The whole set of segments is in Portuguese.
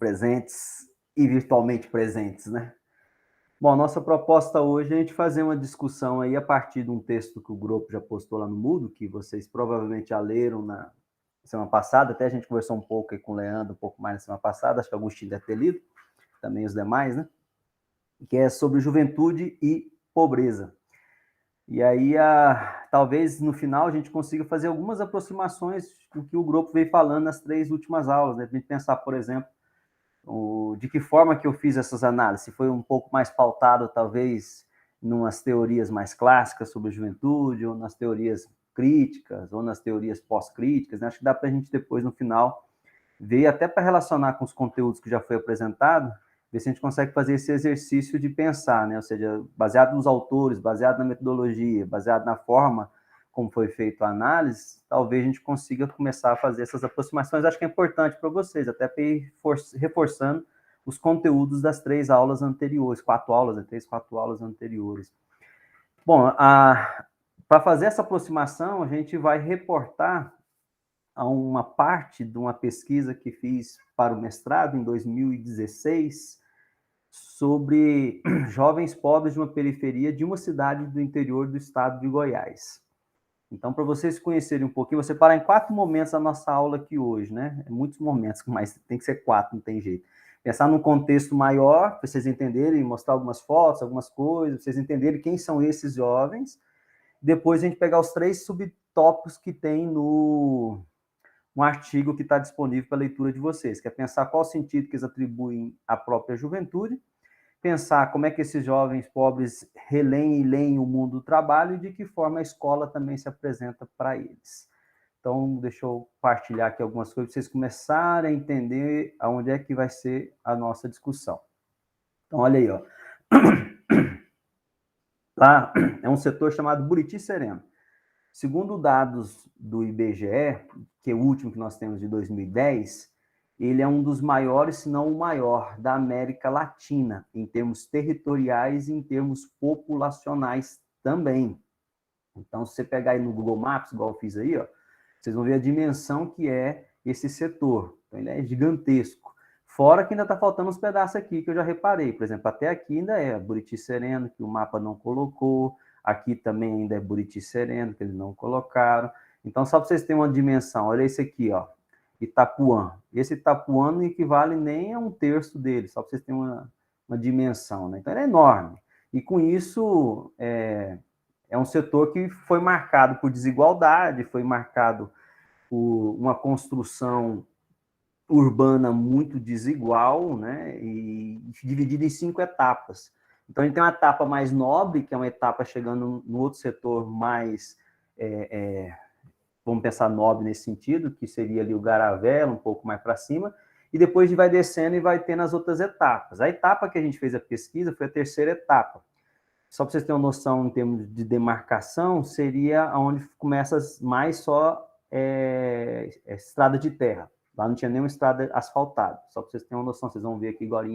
presentes e virtualmente presentes, né? Bom, nossa proposta hoje é a gente fazer uma discussão aí a partir de um texto que o grupo já postou lá no Moodle, que vocês provavelmente já leram na semana passada, até a gente conversou um pouco aí com o Leandro, um pouco mais na semana passada, acho que o Agostinho deve ter lido, também os demais, né? Que é sobre juventude e pobreza. E aí, talvez no final a gente consiga fazer algumas aproximações do que o grupo veio falando nas 3 últimas aulas, né? A gente pensar, por exemplo, de que forma que eu fiz essas análises, se foi um pouco mais pautado, talvez, em umas teorias mais clássicas sobre a juventude, ou nas teorias críticas, ou nas teorias pós-críticas, né? Acho que dá para a gente depois, no final, ver até para relacionar com os conteúdos que já foi apresentado, ver se a gente consegue fazer esse exercício de pensar, né? Ou seja, baseado nos autores, baseado na metodologia, baseado na forma como foi feita a análise, talvez a gente consiga começar a fazer essas aproximações. Acho que é importante para vocês, até para ir reforçando os conteúdos das 3 aulas anteriores, 4 aulas, né? 3, 4 aulas anteriores. Bom, para fazer essa aproximação, a gente vai reportar a uma parte de uma pesquisa que fiz para o mestrado em 2016 sobre jovens pobres de uma periferia de uma cidade do interior do estado de Goiás. Então, para vocês conhecerem um pouquinho, você parar em 4 momentos da nossa aula aqui hoje, né? Muitos momentos, mas tem que ser 4, não tem jeito. Pensar num contexto maior, para vocês entenderem, mostrar algumas fotos, algumas coisas, para vocês entenderem quem são esses jovens. Depois a gente pegar os 3 subtópicos que tem no um artigo que está disponível para leitura de vocês, que é pensar qual o sentido que eles atribuem à própria juventude, pensar como é que esses jovens pobres releem e leem o mundo do trabalho e de que forma a escola também se apresenta para eles. Então, deixa eu partilhar aqui algumas coisas para vocês começarem a entender aonde é que vai ser a nossa discussão. Então, olha aí, ó. Lá é um setor chamado Buriti Sereno. Segundo dados do IBGE, que é o último que nós temos de 2010, ele é um dos maiores, se não o maior, da América Latina, em termos territoriais e em termos populacionais também. Então, se você pegar aí no Google Maps, igual eu fiz aí, ó, vocês vão ver a dimensão que é esse setor. Então, ele é gigantesco. Fora que ainda está faltando uns pedaços aqui, que eu já reparei. Por exemplo, até aqui ainda é Buriti Sereno, que o mapa não colocou. Aqui também ainda é Buriti Sereno, que eles não colocaram. Então, só para vocês terem uma dimensão, olha esse aqui, ó, Itapuã. Esse Itapuã não equivale nem a 1/3 dele, só para vocês terem uma dimensão, né? Então, ele é enorme. E com isso, é um setor que foi marcado por desigualdade, foi marcado por uma construção urbana muito desigual, né, e dividida em 5 etapas. Então, a gente tem uma etapa mais nobre, que é uma etapa chegando no outro setor mais, vamos pensar nobre nesse sentido, que seria ali o Garavela, um pouco mais para cima, e depois a gente vai descendo e vai tendo as outras etapas. A etapa que a gente fez a pesquisa foi a terceira etapa. Só para vocês terem uma noção em termos de demarcação, seria onde começa mais só estrada de terra. Lá não tinha nenhuma estrada asfaltada. Só para vocês terem uma noção, vocês vão ver aqui agora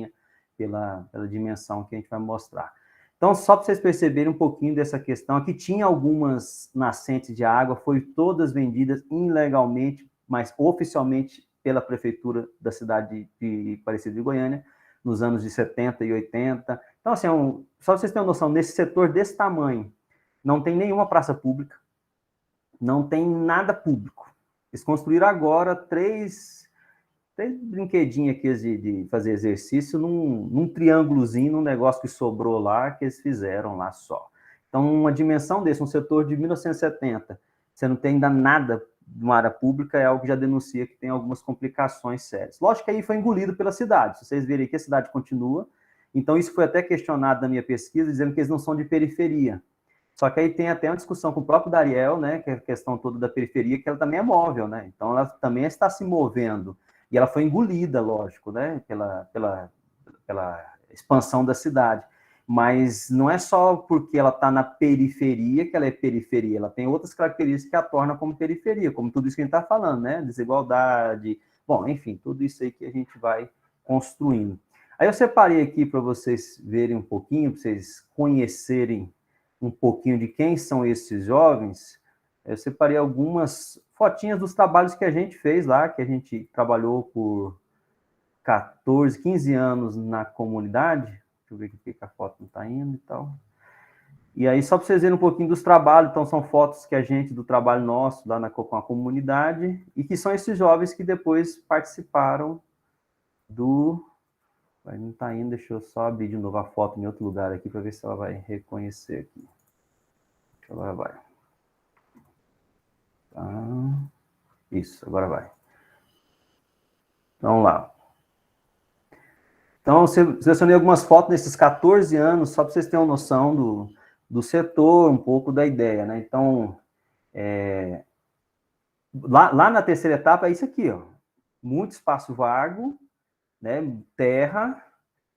pela dimensão que a gente vai mostrar. Então, só para vocês perceberem um pouquinho dessa questão, aqui tinha algumas nascentes de água, foi todas vendidas ilegalmente, mas oficialmente pela prefeitura da cidade de Aparecida de Goiânia, nos anos de 70 e 80. Então, assim, só para vocês terem uma noção, nesse setor desse tamanho, não tem nenhuma praça pública, não tem nada público. Eles construíram agora 3 brinquedinhos aqui de fazer exercício num triângulozinho, num negócio que sobrou lá, que eles fizeram lá só. Então, uma dimensão desse, um setor de 1970, você não tem ainda nada de uma área pública, é algo que já denuncia que tem algumas complicações sérias. Lógico que aí foi engolido pela cidade. Se vocês verem que a cidade continua, então isso foi até questionado na minha pesquisa, dizendo que eles não são de periferia. Só que aí tem até uma discussão com o próprio Dariel, né, que é a questão toda da periferia, que ela também é móvel, né? Então ela também está se movendo. E ela foi engolida, lógico, né, pela expansão da cidade. Mas não é só porque ela está na periferia que ela é periferia, ela tem outras características que a tornam como periferia, como tudo isso que a gente está falando, né? Desigualdade, bom, enfim, tudo isso aí que a gente vai construindo. Aí eu separei aqui para vocês verem um pouquinho, para vocês conhecerem um pouquinho de quem são esses jovens. Eu separei algumas fotinhas dos trabalhos que a gente fez lá, que a gente trabalhou por 14, 15 anos na comunidade. Deixa eu ver aqui que a foto não está indo e tal. E aí, só para vocês verem um pouquinho dos trabalhos, então são fotos que a gente, do trabalho nosso, lá com a comunidade, e que são esses jovens que depois participaram do... Aí não está indo, deixa eu só abrir de novo a foto em outro lugar aqui, para ver se ela vai reconhecer aqui. Agora vai. Tá. Isso, agora vai. Então, vamos lá. Então, eu selecionei algumas fotos desses 14 anos, só para vocês terem uma noção do setor, um pouco da ideia, né? Então, lá na terceira etapa é isso aqui, ó. Muito espaço vago, né? Terra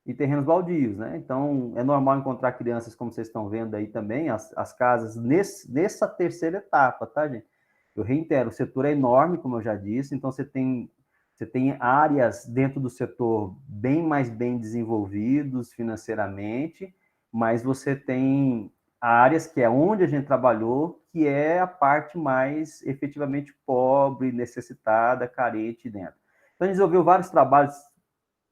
e terrenos baldios, né? Então, é normal encontrar crianças, como vocês estão vendo aí também, as casas nessa terceira etapa, tá, gente? Eu reitero, o setor é enorme, como eu já disse, então você tem áreas dentro do setor bem desenvolvidos financeiramente, mas você tem áreas que é onde a gente trabalhou, que é a parte mais efetivamente pobre, necessitada, carente dentro. Então, a gente desenvolveu vários trabalhos,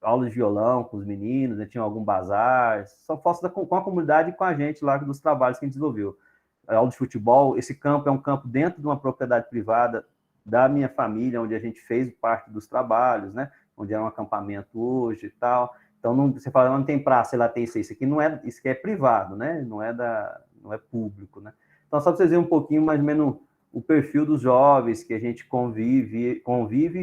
aulas de violão com os meninos, né? Tinha algum bazar, são fotos com a comunidade e com a gente lá dos trabalhos que a gente desenvolveu. Aula de futebol, esse campo é um campo dentro de uma propriedade privada da minha família, onde a gente fez parte dos trabalhos, né? Onde é um acampamento hoje e tal. Então, você fala, não tem praça, lá tem isso aqui não é, isso aqui é privado, né? Não é público, né? Então, só para vocês verem um pouquinho, mais ou menos, o perfil dos jovens que a gente convive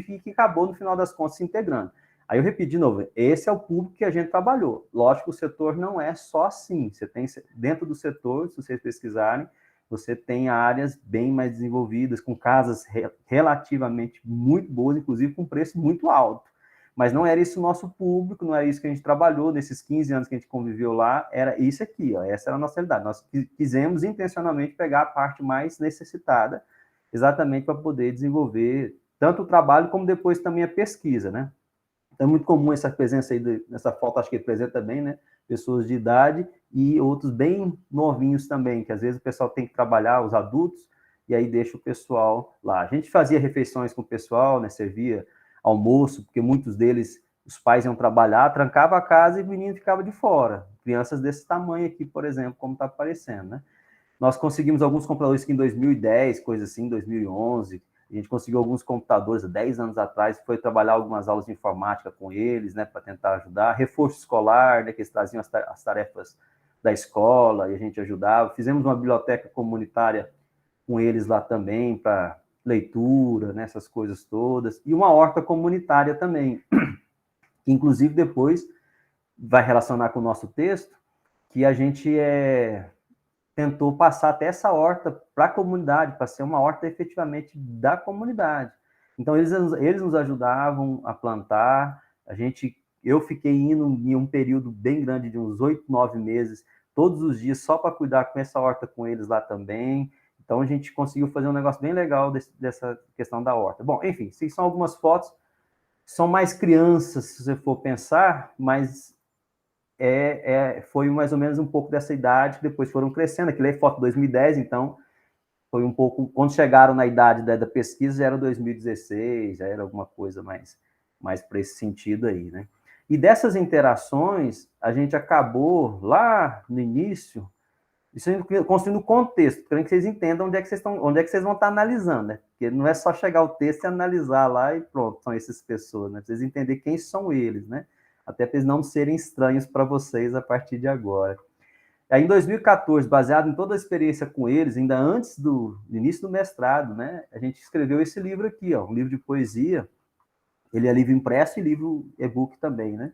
e que acabou, no final das contas, se integrando. Aí eu repito de novo, esse é o público que a gente trabalhou. Lógico que o setor não é só assim. Você tem, dentro do setor, se vocês pesquisarem, você tem áreas bem mais desenvolvidas, com casas relativamente muito boas, inclusive com preço muito alto. Mas não era isso o nosso público, não era isso que a gente trabalhou nesses 15 anos que a gente conviveu lá, era isso aqui, ó, essa era a nossa realidade. Nós quisemos intencionalmente pegar a parte mais necessitada, exatamente para poder desenvolver tanto o trabalho como depois também a pesquisa, né? Então, é muito comum essa presença aí, nessa foto, acho que representa bem, né? Pessoas de idade e outros bem novinhos também, que às vezes o pessoal tem que trabalhar, os adultos, e aí deixa o pessoal lá. A gente fazia refeições com o pessoal, né? Servia almoço, porque muitos deles, os pais iam trabalhar, trancava a casa e o menino ficava de fora. Crianças desse tamanho aqui, por exemplo, como está aparecendo, né? Nós conseguimos alguns computadores que em 2010, coisa assim, 2011, a gente conseguiu alguns computadores há 10 anos atrás, foi trabalhar algumas aulas de informática com eles, né, para tentar ajudar. Reforço escolar, né, que eles traziam as tarefas da escola e a gente ajudava. Fizemos uma biblioteca comunitária com eles lá também, para leitura, né, essas coisas todas. E uma horta comunitária também, que inclusive depois vai relacionar com o nosso texto, que a gente tentou passar até essa horta para a comunidade, para ser uma horta efetivamente da comunidade. Então, eles nos ajudavam a plantar, eu fiquei indo em um período bem grande, de uns 8, 9 meses, todos os dias, só para cuidar com essa horta com eles lá também. Então, a gente conseguiu fazer um negócio bem legal dessa questão da horta. Bom, enfim, são algumas fotos, são mais crianças, se você for pensar, mas foi mais ou menos um pouco dessa idade, que depois foram crescendo. Aquilo é foto de 2010, então foi um pouco... Quando chegaram na idade da pesquisa, já era 2016, já era alguma coisa mais para esse sentido aí, né? E dessas interações, a gente acabou, lá no início, construindo contexto, querendo que vocês entendam onde é que vocês vão estar analisando, né? Porque não é só chegar o texto e analisar lá e pronto, são essas pessoas, né? Vocês entenderem quem são eles, né? Até para eles não serem estranhos para vocês a partir de agora. Aí, em 2014, baseado em toda a experiência com eles, ainda antes do início do mestrado, né, a gente escreveu esse livro aqui, ó, um livro de poesia. Ele é livro impresso e livro e-book também, né?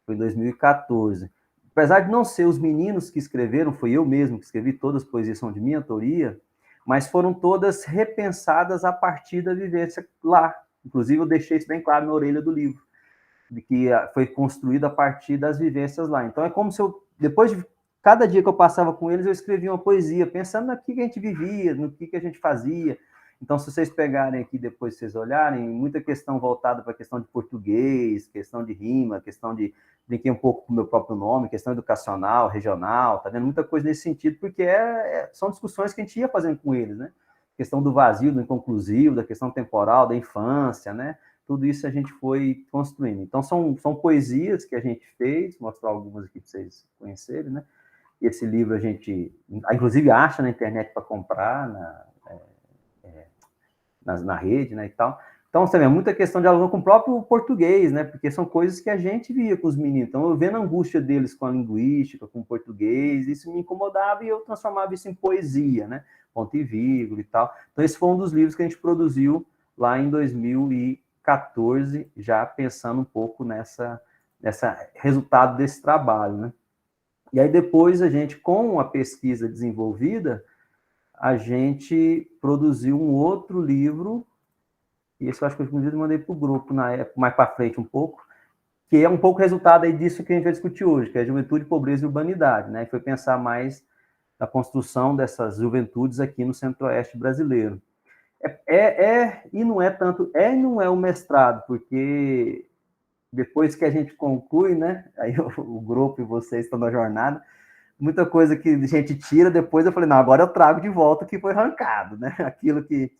Foi em 2014. Apesar de não ser os meninos que escreveram, foi eu mesmo que escrevi, todas as poesias são de minha autoria, mas foram todas repensadas a partir da vivência lá. Inclusive, eu deixei isso bem claro na orelha do livro, de que foi construído a partir das vivências lá. Então, é como se eu, depois de cada dia que eu passava com eles, eu escrevia uma poesia, pensando no que a gente vivia, no que a gente fazia. Então, se vocês pegarem aqui, depois vocês olharem, muita questão voltada para a questão de português, questão de rima, questão de... Brinquei um pouco com o meu próprio nome, questão educacional, regional, tá vendo? Muita coisa nesse sentido, porque são discussões que a gente ia fazendo com eles, né? Questão do vazio, do inconclusivo, da questão temporal, da infância, né? tudo isso a gente foi construindo. Então, são poesias que a gente fez, mostrar algumas aqui para vocês conhecerem, né? Esse livro a gente, inclusive, acha na internet para comprar, na rede, né, e tal. Então, você vê, muita questão de aluno com o próprio português, né, porque são coisas que a gente via com os meninos. Então, eu vendo a angústia deles com a linguística, com o português, isso me incomodava e eu transformava isso em poesia, né, ponto e vírgula e tal. Então, esse foi um dos livros que a gente produziu lá em 2014, já pensando um pouco nessa resultado desse trabalho, né. E aí, depois, a gente, com a pesquisa desenvolvida, a gente produziu um outro livro, e esse eu acho que eu inclusive mandei para o grupo na época, mais para frente um pouco, que é um pouco resultado aí disso que a gente vai discutir hoje, que é Juventude, Pobreza e Urbanidade, né? E foi pensar mais na construção dessas juventudes aqui no Centro-Oeste brasileiro. E não é tanto, e não é o mestrado, porque depois que a gente conclui, né? Aí o grupo e vocês estão na jornada, muita coisa que a gente tira, depois eu falei, não, agora eu trago de volta o que foi arrancado, né? Aquilo que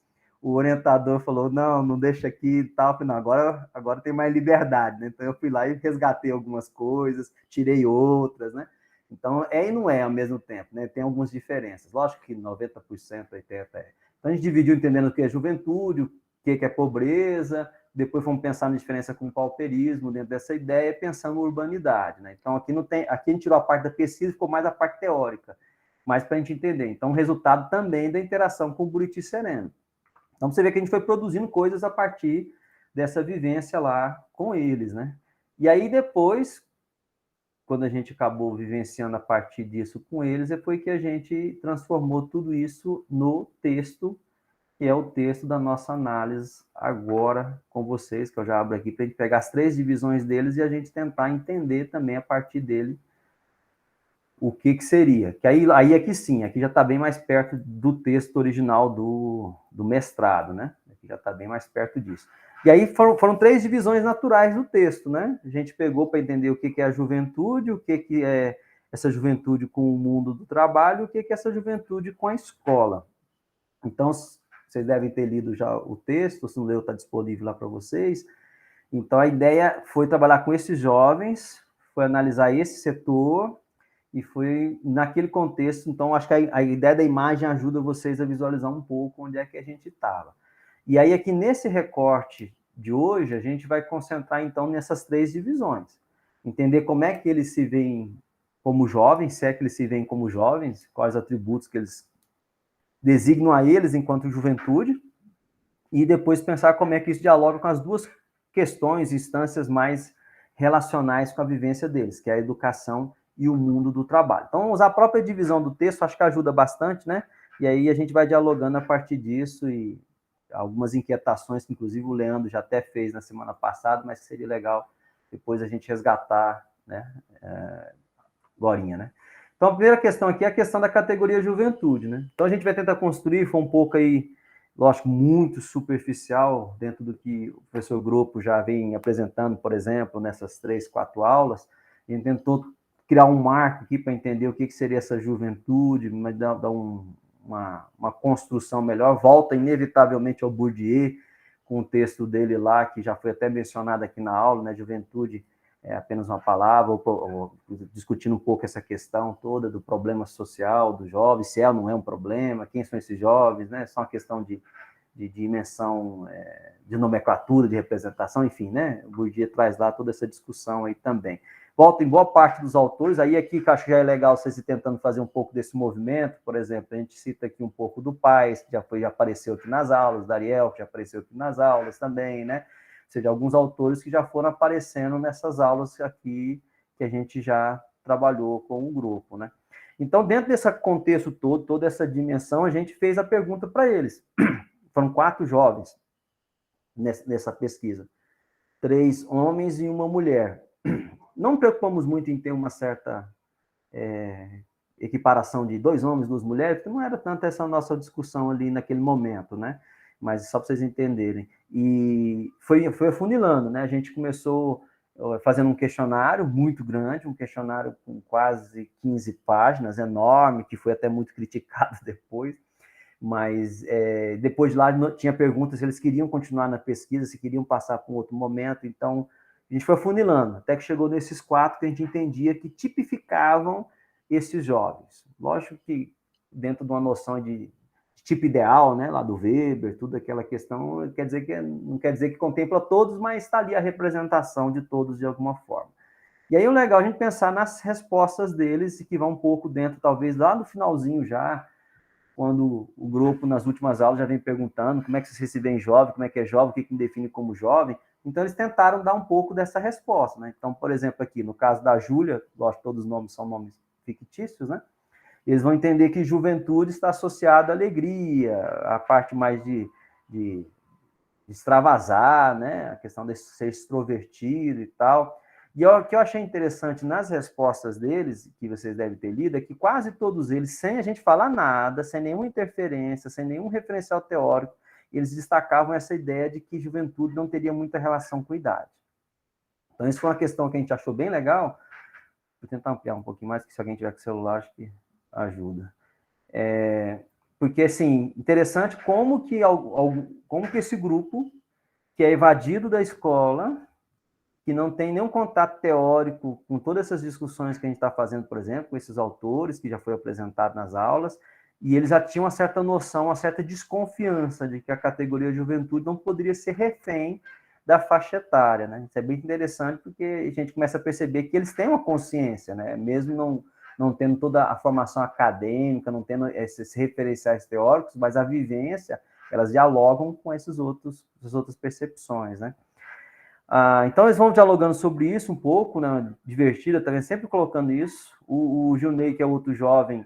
o orientador falou, não deixa aqui e tal, eu falei, não, agora tem mais liberdade, né? Então eu fui lá e resgatei algumas coisas, tirei outras, né? Então, e não é ao mesmo tempo, né? Tem algumas diferenças. Lógico que 90%, 80% é. Então a gente dividiu entendendo o que é juventude, o que é pobreza, depois fomos pensar na diferença com o pauperismo dentro dessa ideia, pensando na urbanidade, né? Então aqui a gente tirou a parte da pesquisa, ficou mais a parte teórica, mais para a gente entender. Então, resultado também da interação com o Buriti Sereno. Então, você vê que a gente foi produzindo coisas a partir dessa vivência lá com eles, né? E aí, depois, quando a gente acabou vivenciando a partir disso com eles, foi que a gente transformou tudo isso no texto, que é o texto da nossa análise agora com vocês, que eu já abro aqui para a gente pegar as 3 divisões deles e a gente tentar entender também a partir dele o que seria. Que aí aqui sim, aqui já está bem mais perto do texto original do mestrado, né? Aqui já está bem mais perto disso. E aí foram 3 divisões naturais do texto, né? A gente pegou para entender o que é a juventude, o que é essa juventude com o mundo do trabalho, o que é essa juventude com a escola. Então, vocês devem ter lido já o texto, se não leu, está disponível lá para vocês. Então, a ideia foi trabalhar com esses jovens, foi analisar esse setor, e foi naquele contexto. Então, acho que a ideia da imagem ajuda vocês a visualizar um pouco onde é que a gente estava. E aí, aqui nesse recorte de hoje, a gente vai concentrar, então, nessas 3 divisões. Entender como é que eles se veem como jovens, se é que eles se veem como jovens, quais atributos que eles designam a eles enquanto juventude, e depois pensar como é que isso dialoga com as 2 questões, instâncias mais relacionais com a vivência deles, que é a educação e o mundo do trabalho. Então, usar a própria divisão do texto, acho que ajuda bastante, né? E aí a gente vai dialogando a partir disso e algumas inquietações que, inclusive, o Leandro já até fez na semana passada, mas seria legal depois a gente resgatar, né? Agorinha, né? Então, a primeira questão aqui é a questão da categoria juventude, né? Então, a gente vai tentar construir, foi um pouco aí, lógico, muito superficial dentro do que o professor Grupo já vem apresentando, por exemplo, nessas 3, 4 aulas. A gente tentou criar um marco aqui para entender o que seria essa juventude, mas dar uma construção melhor. Volta inevitavelmente ao Bourdieu, com o texto dele lá, que já foi até mencionado aqui na aula, né? Juventude é apenas uma palavra, ou discutindo um pouco essa questão toda do problema social dos jovens, se é ou não é um problema, quem são esses jovens, né? Só uma questão de dimensão, de nomenclatura, de representação, enfim, né? O Bourdieu traz lá toda essa discussão aí também. Volta em boa parte dos autores, aí aqui que eu acho que já é legal vocês ir tentando fazer um pouco desse movimento, por exemplo, a gente cita aqui um pouco do Paes, que já apareceu aqui nas aulas, da Ariel, que já apareceu aqui nas aulas também, né? Ou seja, alguns autores que já foram aparecendo nessas aulas aqui que a gente já trabalhou com o grupo, né? Então, dentro desse contexto todo, toda essa dimensão, a gente fez a pergunta para eles. Foram 4 jovens nessa pesquisa. 3 homens e uma mulher. Não preocupamos muito em ter uma certa equiparação de 2 homens, 2 mulheres, porque não era tanto essa nossa discussão ali naquele momento, né? Mas só para vocês entenderem. E foi afunilando, né? A gente começou fazendo um questionário muito grande, um questionário com quase 15 páginas, enorme, que foi até muito criticado depois. Mas depois de lá tinha perguntas se eles queriam continuar na pesquisa, se queriam passar para um outro momento. Então, a gente foi afunilando, até que chegou nesses 4 que a gente entendia que tipificavam esses jovens. Lógico que dentro de uma noção de tipo ideal, né, lá do Weber, tudo aquela questão, não quer dizer que contempla todos, mas está ali a representação de todos de alguma forma. E aí o legal é a gente pensar nas respostas deles, que vão um pouco dentro, talvez lá no finalzinho já, quando o grupo, nas últimas aulas, já vem perguntando como é que vocês se veem jovem, como é que é jovem, o que me define como jovem. Então, eles tentaram dar um pouco dessa resposta, né? Então, por exemplo, aqui, no caso da Júlia, lógico que todos os nomes são nomes fictícios, né? Eles vão entender que juventude está associada à alegria, à parte mais de extravasar, né? A questão de ser extrovertido e tal. E o que eu achei interessante nas respostas deles, que vocês devem ter lido, é que quase todos eles, sem a gente falar nada, sem nenhuma interferência, sem nenhum referencial teórico, eles destacavam essa ideia de que juventude não teria muita relação com idade. Então, isso foi uma questão que a gente achou bem legal. Vou tentar ampliar um pouquinho mais, que se alguém tiver com o celular, acho que ajuda. Porque, assim, interessante como que esse grupo, que é evadido da escola, que não tem nenhum contato teórico com todas essas discussões que a gente está fazendo, por exemplo, com esses autores, que já foi apresentado nas aulas, e eles já tinham uma certa noção, uma certa desconfiança de que a categoria juventude não poderia ser refém da faixa etária, né? Isso é bem interessante, porque a gente começa a perceber que eles têm uma consciência, né? Mesmo não tendo toda a formação acadêmica, não tendo esses referenciais teóricos, mas a vivência, elas dialogam com essas outras percepções, né? Então, eles vão dialogando sobre isso um pouco, né? Divertida, também sempre colocando isso. O Gilney, que é outro jovem,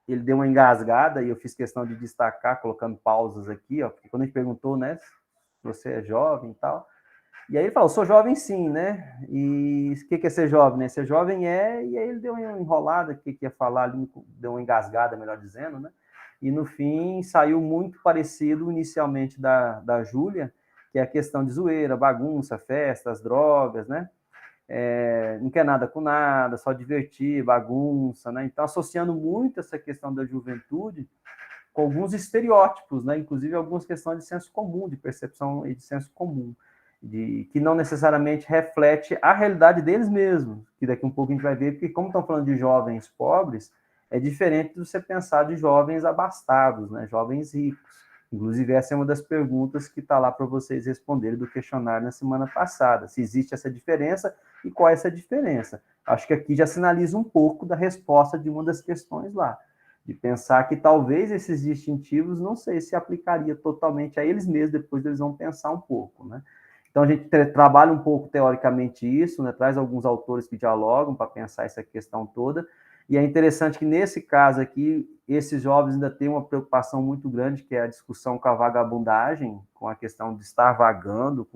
ele deu uma engasgada, e eu fiz questão de destacar, colocando pausas aqui, ó, porque quando a gente perguntou, né, se você é jovem e tal, e aí ele falou, sou jovem sim, né? E o que é ser jovem, né? Ser jovem e aí ele deu uma enrolada, o que ia falar ali, deu uma engasgada, melhor dizendo, né? E no fim saiu muito parecido inicialmente da Júlia, que é a questão de zoeira, bagunça, festas, drogas, né? Não quer nada com nada, só divertir, bagunça, né? Então, associando muito essa questão da juventude com alguns estereótipos, né? Inclusive algumas questões de senso comum, de percepção e de senso comum, que não necessariamente reflete a realidade deles mesmos, que daqui um pouco a gente vai ver, porque como estão falando de jovens pobres, é diferente de você pensar de jovens abastados, né? Jovens ricos. Inclusive, essa é uma das perguntas que está lá para vocês responderem do questionário na semana passada. Se existe essa diferença e qual é essa diferença. Acho que aqui já sinaliza um pouco da resposta de uma das questões lá. De pensar que talvez esses distintivos, não sei se aplicaria totalmente a eles mesmos, depois eles vão pensar um pouco, né? Então, a gente trabalha um pouco teoricamente isso, né? Traz alguns autores que dialogam para pensar essa questão toda, e é interessante que, nesse caso aqui, esses jovens ainda têm uma preocupação muito grande, que é a discussão com a vagabundagem, com a questão de estar vagando,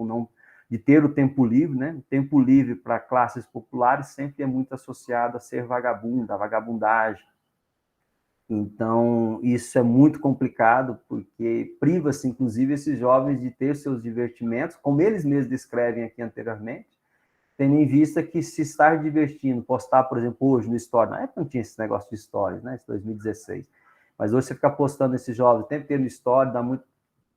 de ter o tempo livre, né? O tempo livre para classes populares sempre é muito associado a ser vagabundo, a vagabundagem. Então, isso é muito complicado, porque priva-se, inclusive, esses jovens de ter seus divertimentos, como eles mesmos descrevem aqui anteriormente, tendo em vista que se estar divertindo, postar, por exemplo, hoje no Story, na época não tinha esse negócio de Stories, né, esse 2016, mas hoje você ficar postando esses jovens o tempo inteiro no Story, dá muito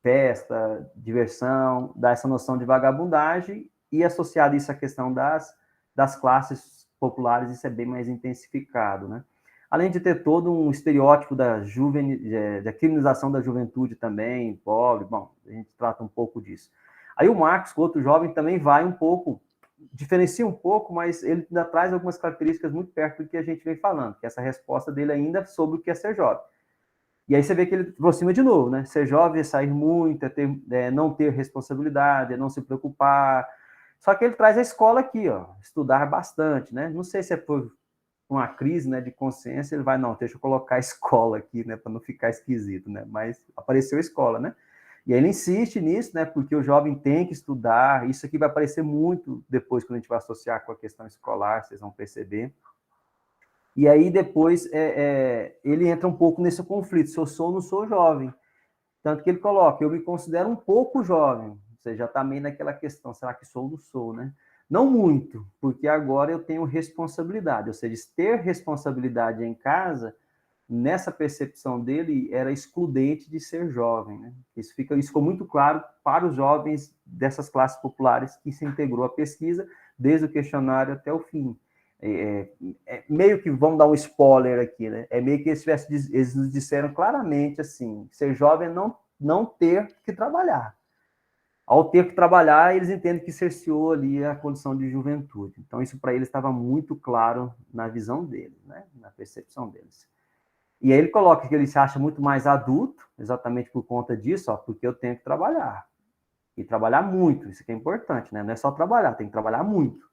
festa, diversão, dá essa noção de vagabundagem, e associado isso à questão das classes populares, isso é bem mais intensificado, né? Além de ter todo um estereótipo da criminalização da juventude também, pobre, bom, a gente trata um pouco disso. Aí o Marcos, o outro jovem, também vai um pouco, diferencia um pouco, mas ele ainda traz algumas características muito perto do que a gente vem falando, que é essa resposta dele ainda sobre o que é ser jovem. E aí você vê que ele aproxima de novo, né? Ser jovem é sair muito, não ter responsabilidade, é não se preocupar. Só que ele traz a escola aqui, ó, estudar bastante, né? Não sei se é por uma crise, né, de consciência, ele vai, não, deixa eu colocar a escola aqui, né, para não ficar esquisito, né? Mas apareceu a escola, né? E aí ele insiste nisso, né, porque o jovem tem que estudar. Isso aqui vai aparecer muito depois, quando a gente vai associar com a questão escolar, vocês vão perceber. E aí depois ele entra um pouco nesse conflito, se eu sou ou não sou jovem. Tanto que ele coloca, eu me considero um pouco jovem. Você já está meio naquela questão, será que sou ou não sou, né? Não muito, porque agora eu tenho responsabilidade. Ou seja, ter responsabilidade em casa nessa percepção dele, era excludente de ser jovem, né? Isso ficou muito claro para os jovens dessas classes populares que se integrou à pesquisa, desde o questionário até o fim. Meio que, vamos dar um spoiler aqui, né? É meio que eles nos disseram claramente assim, ser jovem é não ter que trabalhar. Ao ter que trabalhar, eles entendem que cerceou ali a condição de juventude. Então, isso para eles estava muito claro na visão deles, né? Na percepção deles. E aí ele coloca que ele se acha muito mais adulto, exatamente por conta disso, ó, porque eu tenho que trabalhar. E trabalhar muito, isso que é importante, né? Não é só trabalhar, tem que trabalhar muito.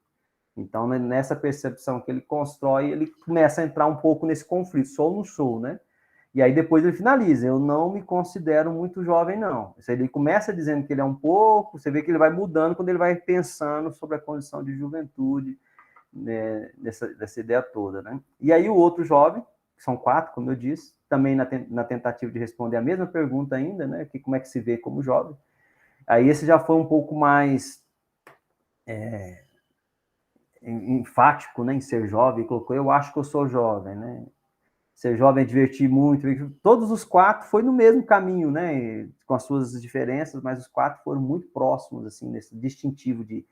Então, nessa percepção que ele constrói, ele começa a entrar um pouco nesse conflito, sou ou não sou, né? E aí depois ele finaliza, eu não me considero muito jovem, não. Ele começa dizendo que ele é um pouco, você vê que ele vai mudando quando ele vai pensando sobre a condição de juventude, né, dessa ideia toda, né? E aí o outro jovem, que são 4, como eu disse, também na tentativa de responder a mesma pergunta ainda, né? Que como é que se vê como jovem. Aí esse já foi um pouco mais enfático, né, em ser jovem, colocou, eu acho que eu sou jovem, né? Ser jovem é divertir muito. Todos os 4 foi no mesmo caminho, né? Com as suas diferenças, mas os 4 foram muito próximos, assim, nesse distintivo de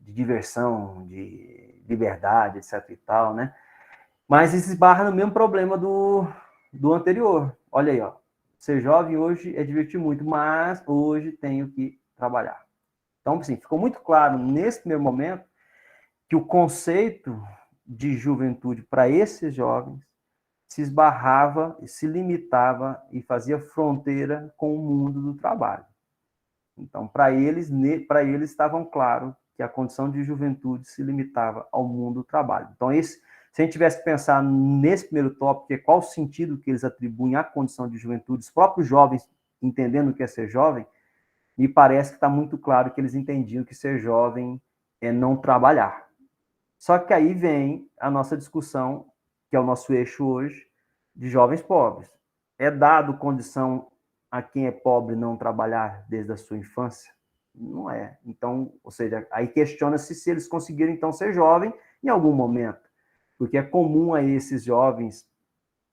diversão, de liberdade, etc e tal, né? Mas isso esbarra no mesmo problema do anterior. Olha aí, ó. Ser jovem hoje é divertir muito, mas hoje tenho que trabalhar. Então, assim, ficou muito claro nesse primeiro momento que o conceito de juventude para esses jovens se esbarrava, se limitava e fazia fronteira com o mundo do trabalho. Então, para eles estavam claro que a condição de juventude se limitava ao mundo do trabalho. Então, se a gente tivesse que pensar nesse primeiro tópico, que é qual o sentido que eles atribuem à condição de juventude, os próprios jovens entendendo o que é ser jovem, me parece que está muito claro que eles entendiam que ser jovem é não trabalhar. Só que aí vem a nossa discussão, que é o nosso eixo hoje, de jovens pobres. É dado condição a quem é pobre não trabalhar desde a sua infância? Não é. Então, ou seja, aí questiona-se se eles conseguiram, então, ser jovem em algum momento. Porque é comum a esses jovens,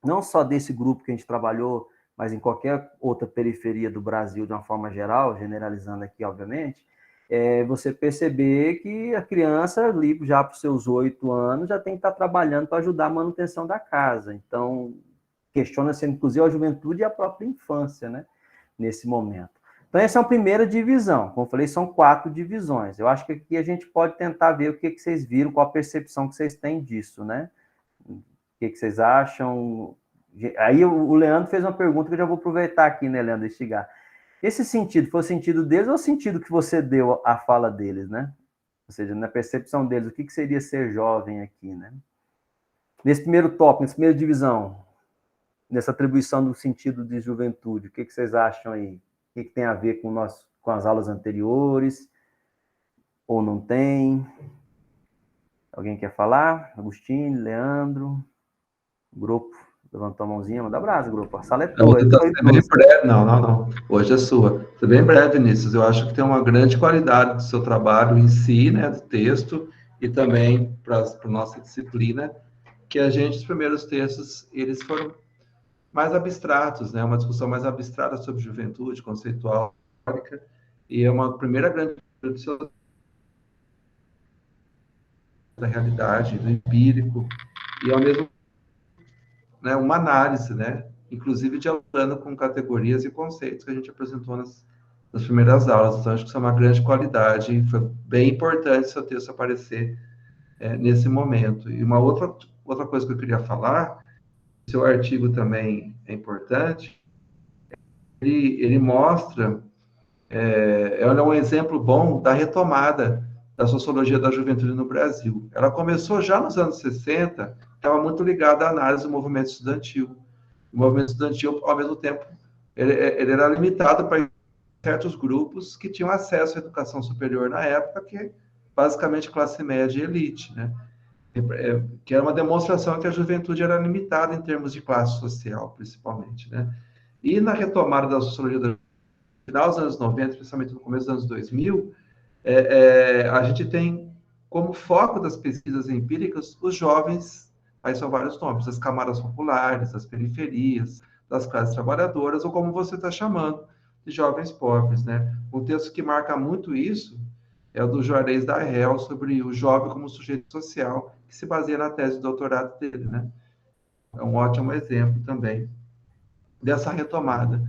não só desse grupo que a gente trabalhou, mas em qualquer outra periferia do Brasil, de uma forma geral, generalizando aqui, obviamente, você perceber que a criança, ali, já para os seus 8 anos, já tem que estar trabalhando para ajudar a manutenção da casa. Então, questiona-se, inclusive, a juventude e a própria infância, né, nesse momento. Então, essa é a primeira divisão. Como eu falei, são 4 divisões. Eu acho que aqui a gente pode tentar ver o que vocês viram, qual a percepção que vocês têm disso, né? O que vocês acham? Aí o Leandro fez uma pergunta que eu já vou aproveitar aqui, né, Leandro, instigar. Esse sentido foi o sentido deles ou o sentido que você deu à fala deles, né? Ou seja, na percepção deles, o que seria ser jovem aqui, né? Nesse primeiro tópico, nessa primeira divisão, nessa atribuição do sentido de juventude, o que vocês acham aí? O que tem a ver com as aulas anteriores? Ou não tem? Alguém quer falar? Agostinho, Leandro, grupo, levantou a mãozinha, manda abraço, grupo. A sala é Eu vou tua, tentar ser bem breve. Não, não, não. Hoje é sua. Ser bem breve, Vinícius. Eu acho que tem uma grande qualidade do seu trabalho em si, né, do texto, e também para a nossa disciplina, que a gente, os primeiros textos, eles foram mais abstratos, né, uma discussão mais abstrata sobre juventude, conceitual, e é uma primeira grande da realidade, do empírico, e ao mesmo, né, uma análise, né, inclusive dialogando com categorias e conceitos que a gente apresentou nas primeiras aulas. Então, acho que isso é uma grande qualidade, e foi bem importante seu texto aparecer nesse momento. E uma outra coisa que eu queria falar, seu artigo também é importante, ele mostra, é um exemplo bom da retomada da sociologia da juventude no Brasil. Ela começou já nos anos 60, estava muito ligada à análise do movimento estudantil. O movimento estudantil, ao mesmo tempo, ele era limitado para certos grupos que tinham acesso à educação superior na época, que basicamente classe média e elite, né? Que era uma demonstração que a juventude era limitada em termos de classe social, principalmente, né? E na retomada da sociologia da final dos anos 90, especialmente no começo dos anos 2000, a gente tem como foco das pesquisas empíricas os jovens, aí são vários nomes, as camadas populares, as periferias, das classes trabalhadoras, ou como você está chamando, de jovens pobres, né? Um texto que marca muito isso é o do Juarez da Hel sobre o jovem como sujeito social, que se baseia na tese de doutorado dele, né? É um ótimo exemplo também dessa retomada.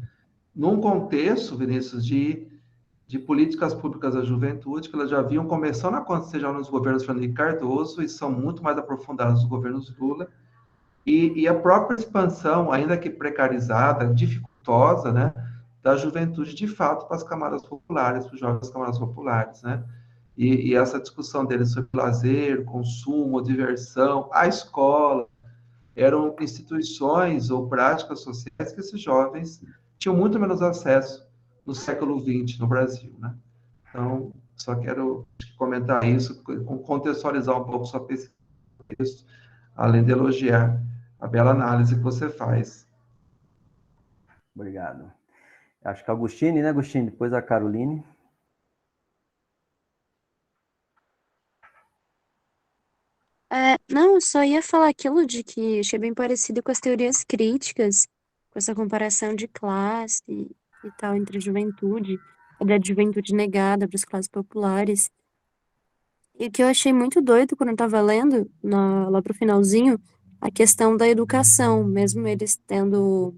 Num contexto, Vinícius, de políticas públicas da juventude, que elas já vinham começando a acontecer já nos governos Fernando Henrique Cardoso e são muito mais aprofundadas nos governos Lula, e a própria expansão, ainda que precarizada, dificultosa, né, da juventude de fato para as camadas populares, para os jovens camadas populares, né? E essa discussão deles sobre lazer, consumo, diversão, a escola, eram instituições ou práticas sociais que esses jovens tinham muito menos acesso no século XX no Brasil, né? Então, só quero comentar isso, contextualizar um pouco sua pesquisa, além de elogiar a bela análise que você faz. Obrigado. Acho que a Agostini, né, Agostini? Depois a Caroline. Não, eu só ia falar aquilo de que achei bem parecido com as teorias críticas, com essa comparação de classe e tal entre a juventude, a ideia de juventude negada para as classes populares. E o que eu achei muito doido quando eu estava lendo, lá pro finalzinho, a questão da educação, mesmo eles tendo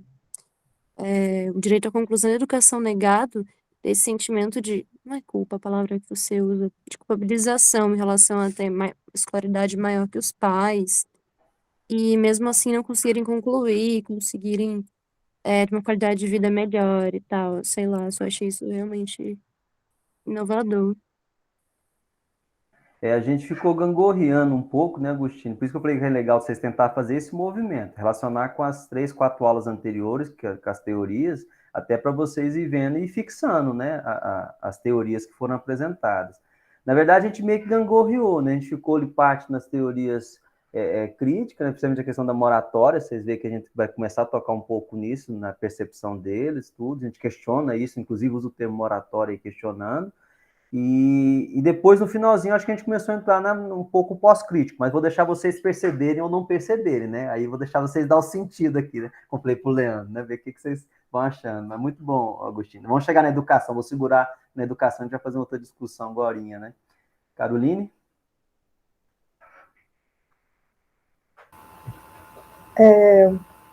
o direito à conclusão da educação negado, esse sentimento de, não é culpa a palavra que você usa, de culpabilização em relação a ter escolaridade maior que os pais, e mesmo assim não conseguirem concluir, conseguirem ter uma qualidade de vida melhor e tal, sei lá, só achei isso realmente inovador. A gente ficou gangorreando um pouco, né, Agostinho? Por isso que eu falei que é legal vocês tentar fazer esse movimento, relacionar com as 3, 4 aulas anteriores, com as teorias, até para vocês ir vendo e fixando, né, as teorias que foram apresentadas. Na verdade, a gente meio que gangorreou, né? A gente ficou ali parte nas teorias críticas, né, principalmente a questão da moratória. Vocês veem que a gente vai começar a tocar um pouco nisso, na percepção deles, tudo. A gente questiona isso, inclusive usa o termo moratória aí questionando. E depois, no finalzinho, acho que a gente começou a entrar um pouco pós-crítico, mas vou deixar vocês perceberem ou não perceberem, né? Aí vou deixar vocês dar o sentido aqui, né? Comprei pro Leandro, né? Ver o que vocês vão achando. Mas muito bom, Agostinho. Vamos chegar na educação, vou segurar na educação, a gente vai fazer outra discussão agora, né? Caroline?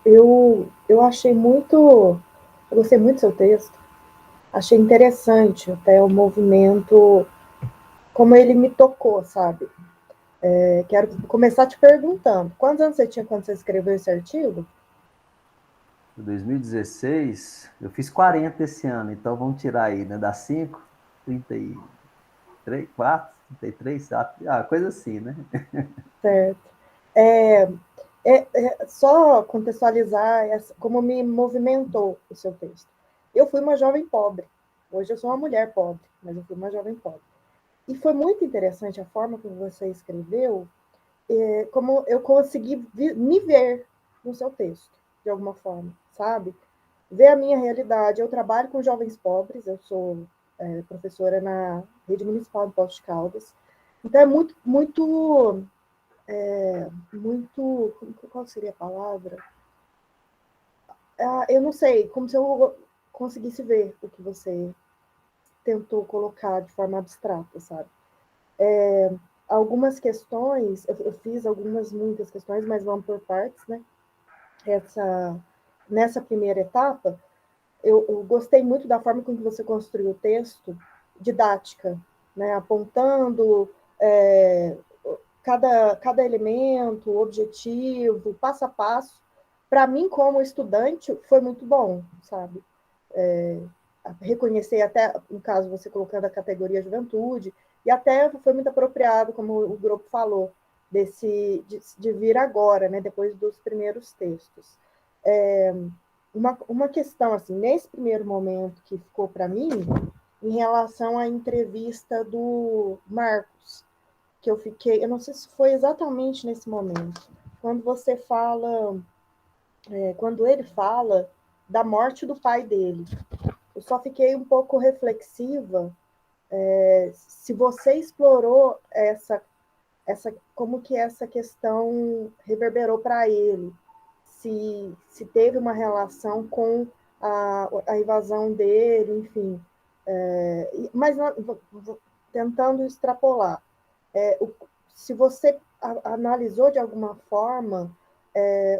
Eu achei muito. Eu gostei muito do seu texto. Achei interessante até o movimento, como ele me tocou, sabe? Quero começar te perguntando: quantos anos você tinha quando você escreveu esse artigo? 2016, eu fiz 40 esse ano, então vamos tirar aí, né? Dá 5, 33, 4, 33, coisa assim, né? Certo. É, só contextualizar como me movimentou o seu texto. Eu fui uma jovem pobre. Hoje eu sou uma mulher pobre, mas eu fui uma jovem pobre. E foi muito interessante a forma como você escreveu, como eu consegui me ver no seu texto, de alguma forma, sabe? Ver a minha realidade. Eu trabalho com jovens pobres, eu sou professora na rede municipal de Poços de Caldas. Então é muito, qual seria a palavra? Eu não sei, como se eu conseguisse ver o que você tentou colocar de forma abstrata, sabe? Algumas questões, eu fiz muitas questões, mas vamos por partes, né? Nessa primeira etapa, eu gostei muito da forma como você construiu o texto, didática, né? Apontando cada elemento, objetivo, passo a passo. Para mim, como estudante, foi muito bom, sabe? Reconhecer até, no caso, você colocando a categoria juventude, e até foi muito apropriado, como o grupo falou, de vir agora, né, depois dos primeiros textos. Uma questão, assim, nesse primeiro momento que ficou para mim, em relação à entrevista do Marcos, que eu fiquei, eu não sei se foi exatamente nesse momento, quando você fala, quando ele fala da morte do pai dele. Eu só fiquei um pouco reflexiva se você explorou como que essa questão reverberou para ele, se teve uma relação com a evasão dele, enfim. Mas tentando extrapolar, se você analisou de alguma forma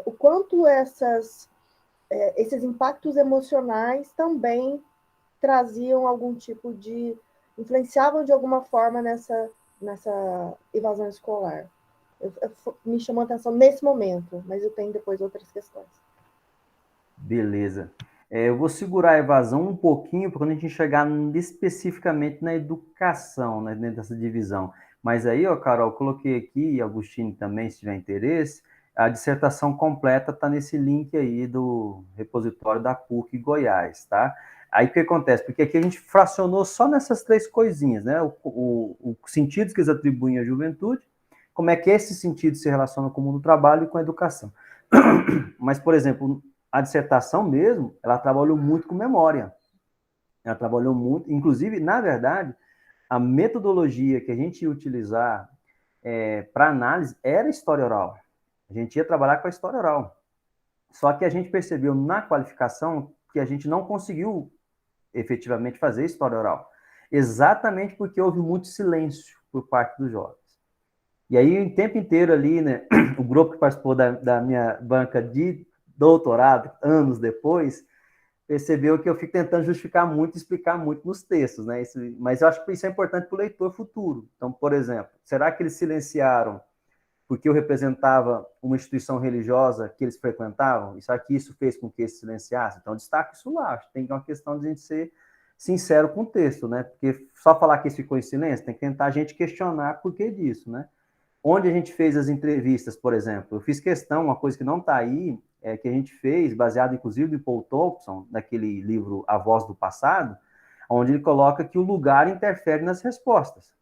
o quanto esses impactos emocionais também traziam algum tipo de... influenciavam de alguma forma nessa evasão escolar. Me chamou a atenção nesse momento, mas eu tenho depois outras questões. Beleza. Eu vou segurar a evasão um pouquinho para quando a gente chegar especificamente na educação, né, dentro dessa divisão. Mas aí, ó, Carol, coloquei aqui, e Agostinho também, se tiver interesse, a dissertação completa está nesse link aí do repositório da PUC Goiás, tá? Aí o que acontece? Porque aqui a gente fracionou só nessas 3 coisinhas, né? O sentidos que eles atribuem à juventude, como é que esses sentidos se relacionam com o mundo do trabalho e com a educação. Mas, por exemplo, a dissertação mesmo, ela trabalhou muito com memória. Ela trabalhou muito, inclusive, na verdade, a metodologia que a gente ia utilizar para análise era história oral. A gente ia trabalhar com a história oral. Só que a gente percebeu na qualificação que a gente não conseguiu efetivamente fazer história oral. Exatamente porque houve muito silêncio por parte dos jovens. E aí, o tempo inteiro ali, né, o grupo que participou da minha banca de doutorado, anos depois, percebeu que eu fico tentando justificar muito, explicar muito nos textos, né? Mas eu acho que isso é importante para o leitor futuro. Então, por exemplo, será que eles silenciaram porque eu representava uma instituição religiosa que eles frequentavam? E será que isso fez com que eles silenciassem? Então, destaque isso lá. Acho que tem uma questão de a gente ser sincero com o texto, né? Porque só falar que isso ficou em silêncio, tem que tentar a gente questionar por que disso, né? Onde a gente fez as entrevistas, por exemplo, eu fiz questão, uma coisa que não está aí, que a gente fez, baseado inclusive em Paul Thompson, naquele livro A Voz do Passado, onde ele coloca que o lugar interfere nas respostas.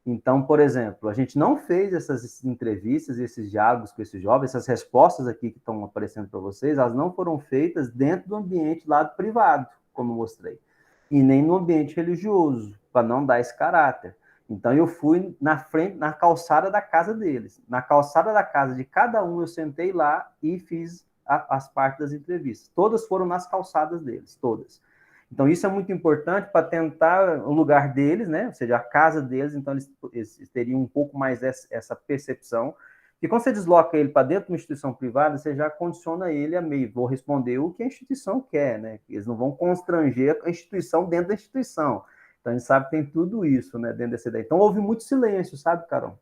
Então, por exemplo, a gente não fez essas entrevistas, esses diálogos com esses jovens, essas respostas aqui que estão aparecendo para vocês, elas não foram feitas dentro do ambiente lado privado, como eu mostrei, e nem no ambiente religioso, para não dar esse caráter. Então, eu fui na frente, na calçada da casa deles. Na calçada da casa de cada um, eu sentei lá e fiz as partes das entrevistas. Todas foram nas calçadas deles, todas. Então, isso é muito importante para tentar o lugar deles, né? Ou seja, a casa deles, então eles teriam um pouco mais essa percepção. E quando você desloca ele para dentro de uma instituição privada, você já condiciona ele a meio, vou responder o que a instituição quer, né? Eles não vão constranger a instituição dentro da instituição. Então, a gente sabe que tem tudo isso, né, dentro dessa ideia. Então, houve muito silêncio, sabe, Carol?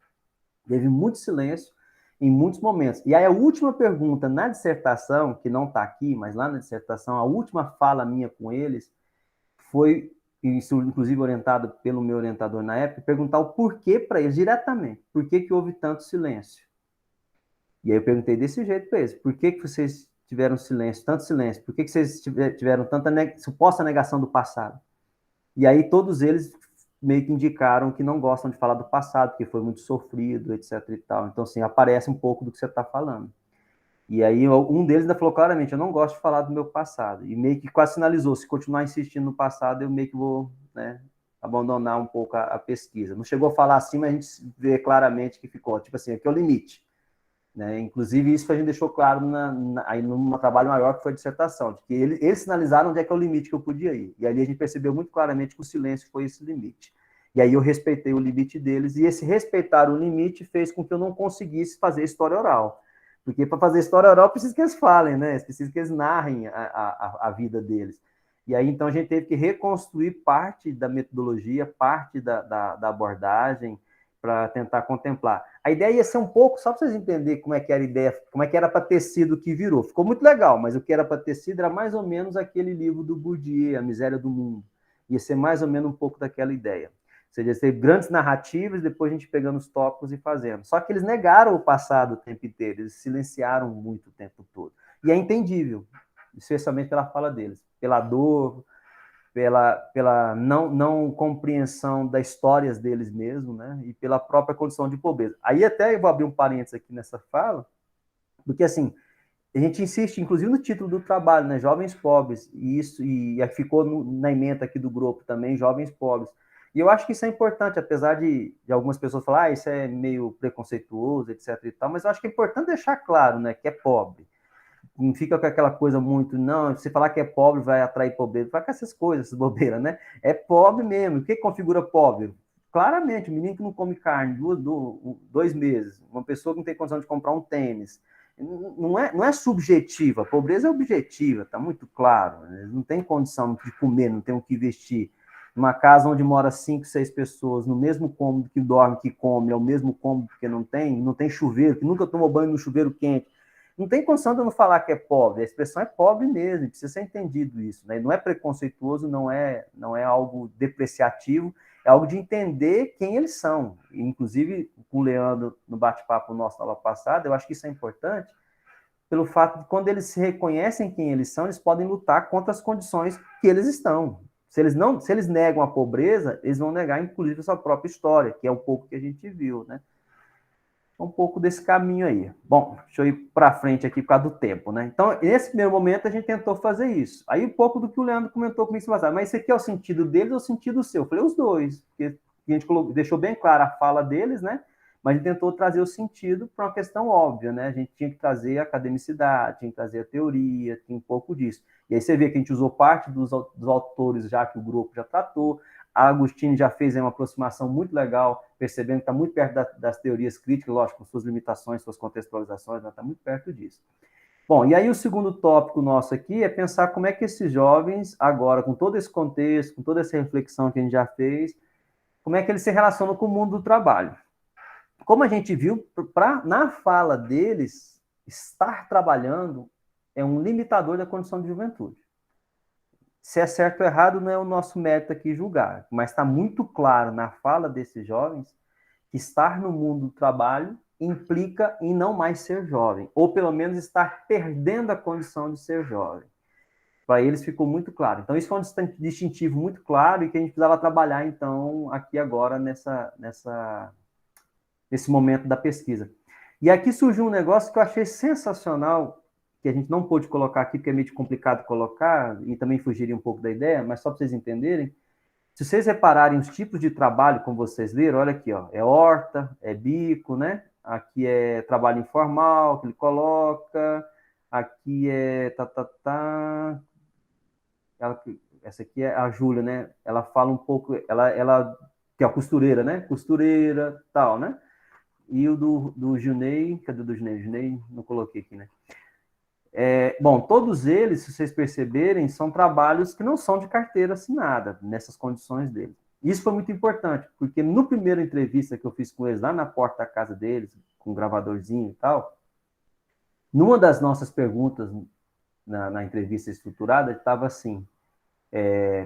Teve muito silêncio em muitos momentos. E aí, a última pergunta na dissertação, que não está aqui, mas lá na dissertação, a última fala minha com eles foi, isso inclusive orientado pelo meu orientador na época, perguntar o porquê para eles, diretamente. Por que houve tanto silêncio? E aí eu perguntei desse jeito para eles. Por que vocês tiveram silêncio, tanto silêncio? Por que vocês tiveram tanta suposta negação do passado? E aí todos eles meio que indicaram que não gostam de falar do passado, porque foi muito sofrido, etc e tal. Então, assim, aparece um pouco do que você está falando. E aí um deles ainda falou claramente, eu não gosto de falar do meu passado. E meio que quase sinalizou, se continuar insistindo no passado, eu meio que vou, né, abandonar um pouco a pesquisa. Não chegou a falar assim, mas a gente vê claramente que ficou, tipo assim, aqui é o limite. Né? Inclusive, isso a gente deixou claro aí num trabalho maior que foi a dissertação, de que eles sinalizaram onde é que é o limite que eu podia ir. E ali a gente percebeu muito claramente que o silêncio foi esse limite. E aí eu respeitei o limite deles, e esse respeitar o limite fez com que eu não conseguisse fazer história oral. Porque para fazer história oral, precisa que eles falem, né? Precisa que eles narrem a vida deles. E aí, então, a gente teve que reconstruir parte da metodologia, parte da abordagem, para tentar contemplar. A ideia ia ser um pouco, só para vocês entenderem como é que era a ideia, como é que era para ter sido o que virou. Ficou muito legal, mas o que era para ter sido era mais ou menos aquele livro do Bourdieu, A Miséria do Mundo. Ia ser mais ou menos um pouco daquela ideia. Ou seja, ter grandes narrativas, depois a gente pegando os tópicos e fazendo. Só que eles negaram o passado o tempo inteiro, eles silenciaram muito o tempo todo. E é entendível, especialmente pela fala deles, pela dor, pela não compreensão das histórias deles mesmo, né? E pela própria condição de pobreza. Aí até eu vou abrir um parênteses aqui nessa fala, porque assim, a gente insiste, inclusive no título do trabalho, né? Jovens pobres, e isso e ficou na ementa aqui do grupo também, jovens pobres. E eu acho que isso é importante, apesar de algumas pessoas falarem, isso é meio preconceituoso, etc. e tal, mas eu acho que é importante deixar claro, né, que é pobre. Não fica com aquela coisa muito, não, se falar que é pobre vai atrair pobreza, vai com essas coisas, essas bobeiras, né? É pobre mesmo. O que configura pobre? Claramente, o menino que não come carne 2 meses, uma pessoa que não tem condição de comprar um tênis. Não é subjetiva, a pobreza é objetiva, está muito claro. Né? Não tem condição de comer, não tem o que vestir. Numa casa onde mora 5, 6 pessoas, no mesmo cômodo que dorme, que come, é o mesmo cômodo que não tem chuveiro, que nunca tomou banho no chuveiro quente. Não tem condição de eu não falar que é pobre, a expressão é pobre mesmo, precisa ser entendido isso. Né? Não é preconceituoso, não é algo depreciativo, é algo de entender quem eles são. Inclusive, com o Leandro, no bate-papo nosso na aula passada, eu acho que isso é importante, pelo fato de quando eles se reconhecem quem eles são, eles podem lutar contra as condições que eles estão. Se eles negam a pobreza, eles vão negar, inclusive, a sua própria história, que é um pouco que a gente viu, né? Um pouco desse caminho aí. Bom, deixa eu ir para frente aqui por causa do tempo, né? Então, nesse primeiro momento, a gente tentou fazer isso. Aí, um pouco do que o Leandro comentou comigo, mas esse aqui é o sentido deles ou o sentido seu? Eu falei, os dois, porque a gente deixou bem clara a fala deles, né? Mas a gente tentou trazer o sentido para uma questão óbvia, né? A gente tinha que trazer a academicidade, tinha que trazer a teoria, tinha um pouco disso. E aí você vê que a gente usou parte dos autores já que o grupo já tratou. A Agostini já fez uma aproximação muito legal, percebendo que está muito perto das teorias críticas, lógico, com suas limitações, suas contextualizações, mas está muito perto disso. Bom, e aí o segundo tópico nosso aqui é pensar como é que esses jovens, agora, com todo esse contexto, com toda essa reflexão que a gente já fez, como é que eles se relacionam com o mundo do trabalho. Como a gente viu, na fala deles, estar trabalhando é um limitador da condição de juventude. Se é certo ou errado, não é o nosso mérito aqui julgar, mas está muito claro na fala desses jovens que estar no mundo do trabalho implica em não mais ser jovem, ou pelo menos estar perdendo a condição de ser jovem. Para eles ficou muito claro. Então, isso foi um distintivo muito claro e que a gente precisava trabalhar, então, aqui agora, nesse momento da pesquisa. E aqui surgiu um negócio que eu achei sensacional, que a gente não pôde colocar aqui, porque é meio complicado colocar, e também fugiria um pouco da ideia, mas só para vocês entenderem, se vocês repararem os tipos de trabalho, como vocês leram, olha aqui, ó, é horta, é bico, né? Aqui é trabalho informal, que ele coloca, aqui é essa aqui é a Júlia, né? Ela fala um pouco, ela que é a costureira, né? Costureira, tal, né? E o do Junei, cadê o do Junei? Junei, não coloquei aqui, né? Bom, todos eles, se vocês perceberem, são trabalhos que não são de carteira assinada, nessas condições deles. Isso foi muito importante, porque no primeiro entrevista que eu fiz com eles, lá na porta da casa deles, com um gravadorzinho e tal, numa das nossas perguntas na entrevista estruturada, estava assim,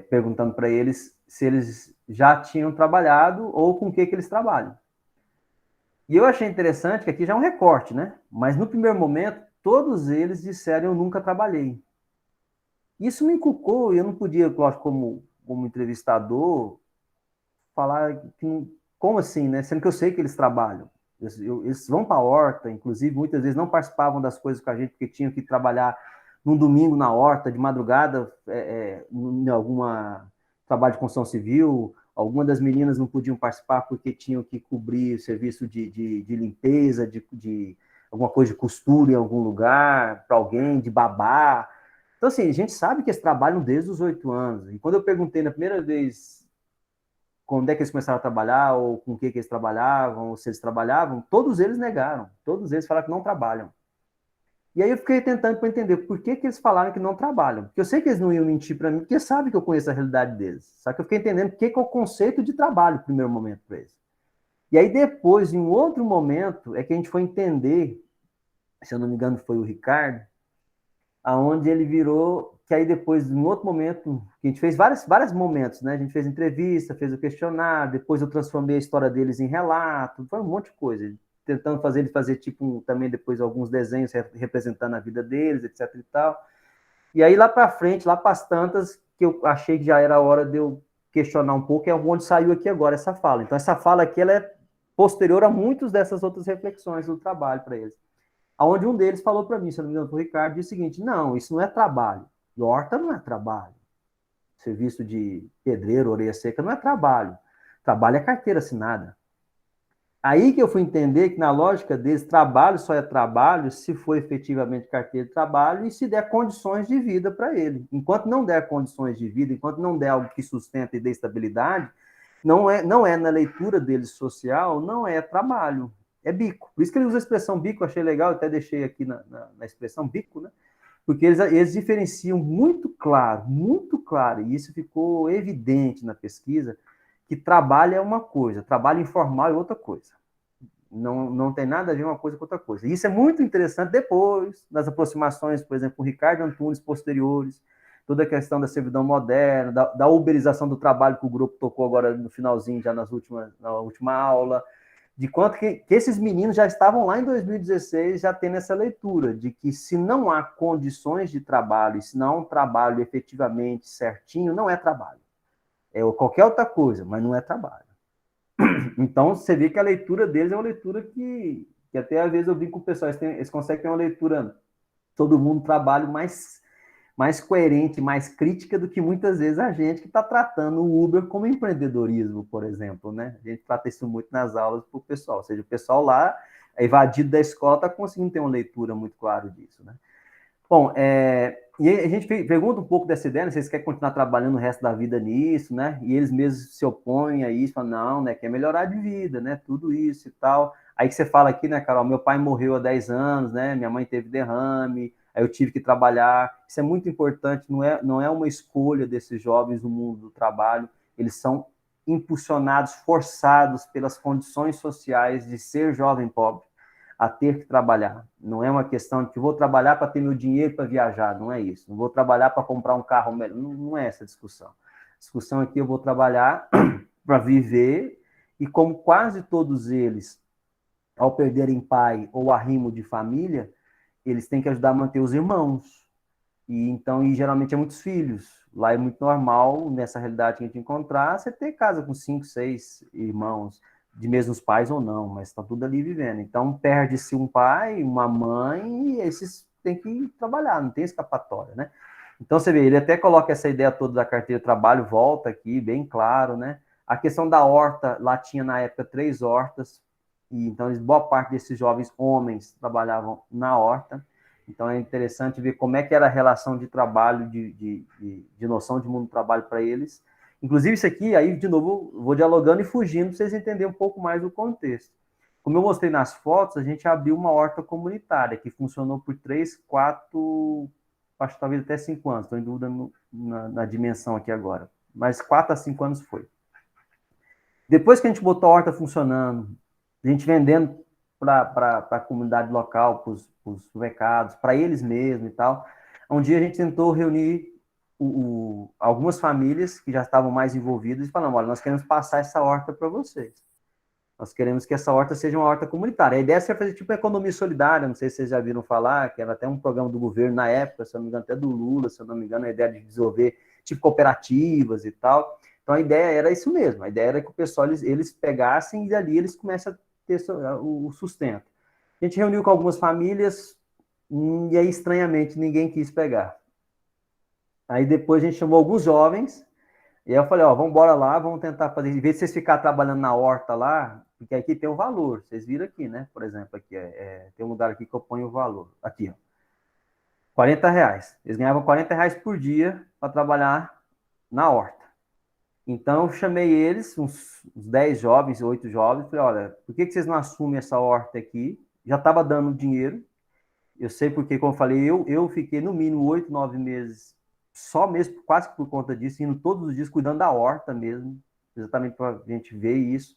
perguntando para eles se eles já tinham trabalhado ou com o que eles trabalham. E eu achei interessante que aqui já é um recorte, né? Mas no primeiro momento, todos eles disseram eu nunca trabalhei. Isso me inculcou, e eu não podia, lógico, como entrevistador, falar que, como assim, né? Sendo que eu sei que eles trabalham. Eles vão para a horta, inclusive, muitas vezes não participavam das coisas com a gente, porque tinham que trabalhar num domingo na horta, de madrugada, em alguma trabalho de construção civil. Algumas das meninas não podiam participar porque tinham que cobrir o serviço de limpeza, de alguma coisa de costura em algum lugar, para alguém, de babá. Então, assim, a gente sabe que eles trabalham desde os 8 anos. E quando eu perguntei na primeira vez quando é que eles começaram a trabalhar, ou com o que eles trabalhavam, ou se eles trabalhavam, todos eles negaram. Todos eles falaram que não trabalham. E aí eu fiquei tentando para entender por que eles falaram que não trabalham. Porque eu sei que eles não iam mentir para mim, porque sabem que eu conheço a realidade deles. Só que eu fiquei entendendo o que é o conceito de trabalho no primeiro momento para eles. E aí depois, em um outro momento, é que a gente foi entender, se eu não me engano foi o Ricardo, aonde ele virou, que aí depois, em outro momento, que a gente fez vários momentos, né? A gente fez entrevista, fez o questionário, depois eu transformei a história deles em relato, foi um monte de coisa, tentando fazer ele fazer tipo também depois alguns desenhos representando a vida deles, etc e tal. E aí lá para frente, lá para as tantas, que eu achei que já era a hora de eu questionar um pouco, é onde saiu aqui agora essa fala. Então essa fala aqui ela é posterior a muitas dessas outras reflexões do trabalho para eles. Onde um deles falou para mim, se não me engano, para o Ricardo, disse o seguinte: não, isso não é trabalho. Horta não é trabalho. Serviço de pedreiro, orelha seca, não é trabalho. Trabalho é carteira assinada. Aí que eu fui entender que, na lógica deles, trabalho só é trabalho se for efetivamente carteira de trabalho e se der condições de vida para ele. Enquanto não der condições de vida, enquanto não der algo que sustenta e dê estabilidade, não é na leitura deles social, não é trabalho, é bico. Por isso que ele usa a expressão bico, achei legal, até deixei aqui na expressão bico, né? Porque eles diferenciam muito claro, e isso ficou evidente na pesquisa, que trabalho é uma coisa, trabalho informal é outra coisa. Não tem nada a ver uma coisa com outra coisa. E isso é muito interessante depois, nas aproximações, por exemplo, com o Ricardo Antunes posteriores, toda a questão da servidão moderna, da uberização do trabalho que o grupo tocou agora no finalzinho, já na última aula, de quanto que esses meninos já estavam lá em 2016 já tendo essa leitura, de que se não há condições de trabalho, e se não há um trabalho efetivamente certinho, não é trabalho. É qualquer outra coisa, mas não é trabalho. Então, você vê que a leitura deles é uma leitura que até às vezes eu brinco com o pessoal, eles conseguem ter uma leitura, todo mundo trabalho mais coerente, mais crítica do que muitas vezes a gente que está tratando o Uber como empreendedorismo, por exemplo, né? A gente trata isso muito nas aulas para o pessoal, ou seja, o pessoal lá, evadido da escola, está conseguindo ter uma leitura muito clara disso, né? Bom, e a gente pergunta um pouco dessa ideia, né? Vocês querem continuar trabalhando o resto da vida nisso, né? E eles mesmos se opõem a isso, falam, não, né? Quer melhorar de vida, né? Tudo isso e tal. Aí que você fala aqui, né, Carol? Meu pai morreu há 10 anos, né? Minha mãe teve derrame, aí eu tive que trabalhar. Isso é muito importante, não é uma escolha desses jovens no mundo do trabalho, eles são impulsionados, forçados pelas condições sociais de ser jovem pobre a ter que trabalhar. Não é uma questão de que vou trabalhar para ter meu dinheiro para viajar, não é isso. Não vou trabalhar para comprar um carro melhor, não é essa a discussão. A discussão aqui eu vou trabalhar para viver, e como quase todos eles, ao perderem pai ou arrimo de família, eles têm que ajudar a manter os irmãos. E geralmente é muitos filhos. Lá é muito normal, nessa realidade que a gente encontrar, você ter casa com 5, 6 irmãos, de mesmos pais ou não, mas está tudo ali vivendo. Então, perde-se um pai, uma mãe, e esses têm que trabalhar, não tem escapatória, né? Então, você vê, ele até coloca essa ideia toda da carteira de trabalho, volta aqui, bem claro, né? A questão da horta, lá tinha na época 3 hortas, e então boa parte desses jovens homens trabalhavam na horta. Então, é interessante ver como é que era a relação de trabalho, de noção de mundo do trabalho para eles. Inclusive, isso aqui, aí, de novo, vou dialogando e fugindo para vocês entenderem um pouco mais do contexto. Como eu mostrei nas fotos, a gente abriu uma horta comunitária, que funcionou por 3, 4, acho que talvez até 5 anos, estou em dúvida na dimensão aqui agora, mas 4 a 5 anos foi. Depois que a gente botou a horta funcionando, a gente vendendo para a comunidade local, para os mercados, para eles mesmos e tal, um dia a gente tentou reunir algumas famílias que já estavam mais envolvidas e falamos, olha, nós queremos passar essa horta para vocês. Nós queremos que essa horta seja uma horta comunitária. A ideia é fazer tipo uma economia solidária, não sei se vocês já viram falar, que era até um programa do governo na época, se eu não me engano, até do Lula, se eu não me engano, a ideia de desenvolver tipo cooperativas e tal. Então a ideia era isso mesmo, a ideia era que o pessoal, eles pegassem e dali eles começam a ter o sustento. A gente reuniu com algumas famílias e aí, estranhamente, ninguém quis pegar. Aí depois a gente chamou alguns jovens, e aí eu falei, ó, vamos embora lá, vamos tentar fazer, em vez de vocês ficarem trabalhando na horta lá, porque aqui tem um valor, vocês viram aqui, né? Por exemplo, aqui tem um lugar aqui que eu ponho o valor, aqui, ó, R$40. Eles ganhavam R$40 por dia para trabalhar na horta. Então, eu chamei eles, uns 10 jovens, 8 jovens, falei, olha, por que vocês não assumem essa horta aqui? Já estava dando dinheiro, eu sei porque, como eu falei, eu fiquei no mínimo 8, 9 meses, só mesmo, quase por conta disso, indo todos os dias cuidando da horta mesmo, exatamente para a gente ver isso.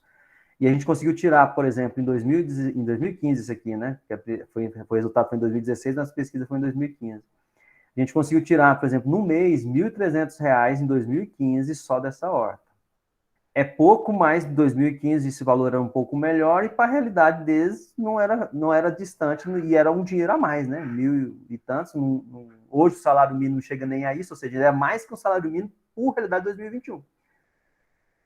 E a gente conseguiu tirar, por exemplo, em 2015 isso aqui, né? O resultado foi em 2016, nossa pesquisa foi em 2015. A gente conseguiu tirar, por exemplo, no mês, R$1.300 em 2015 só dessa horta. É pouco, mas em 2015 esse valor era um pouco melhor e para a realidade deles não era distante e era um dinheiro a mais, né? 1.000 e tantos. Hoje o salário mínimo não chega nem a isso, ou seja, é mais que o salário mínimo por realidade de 2021.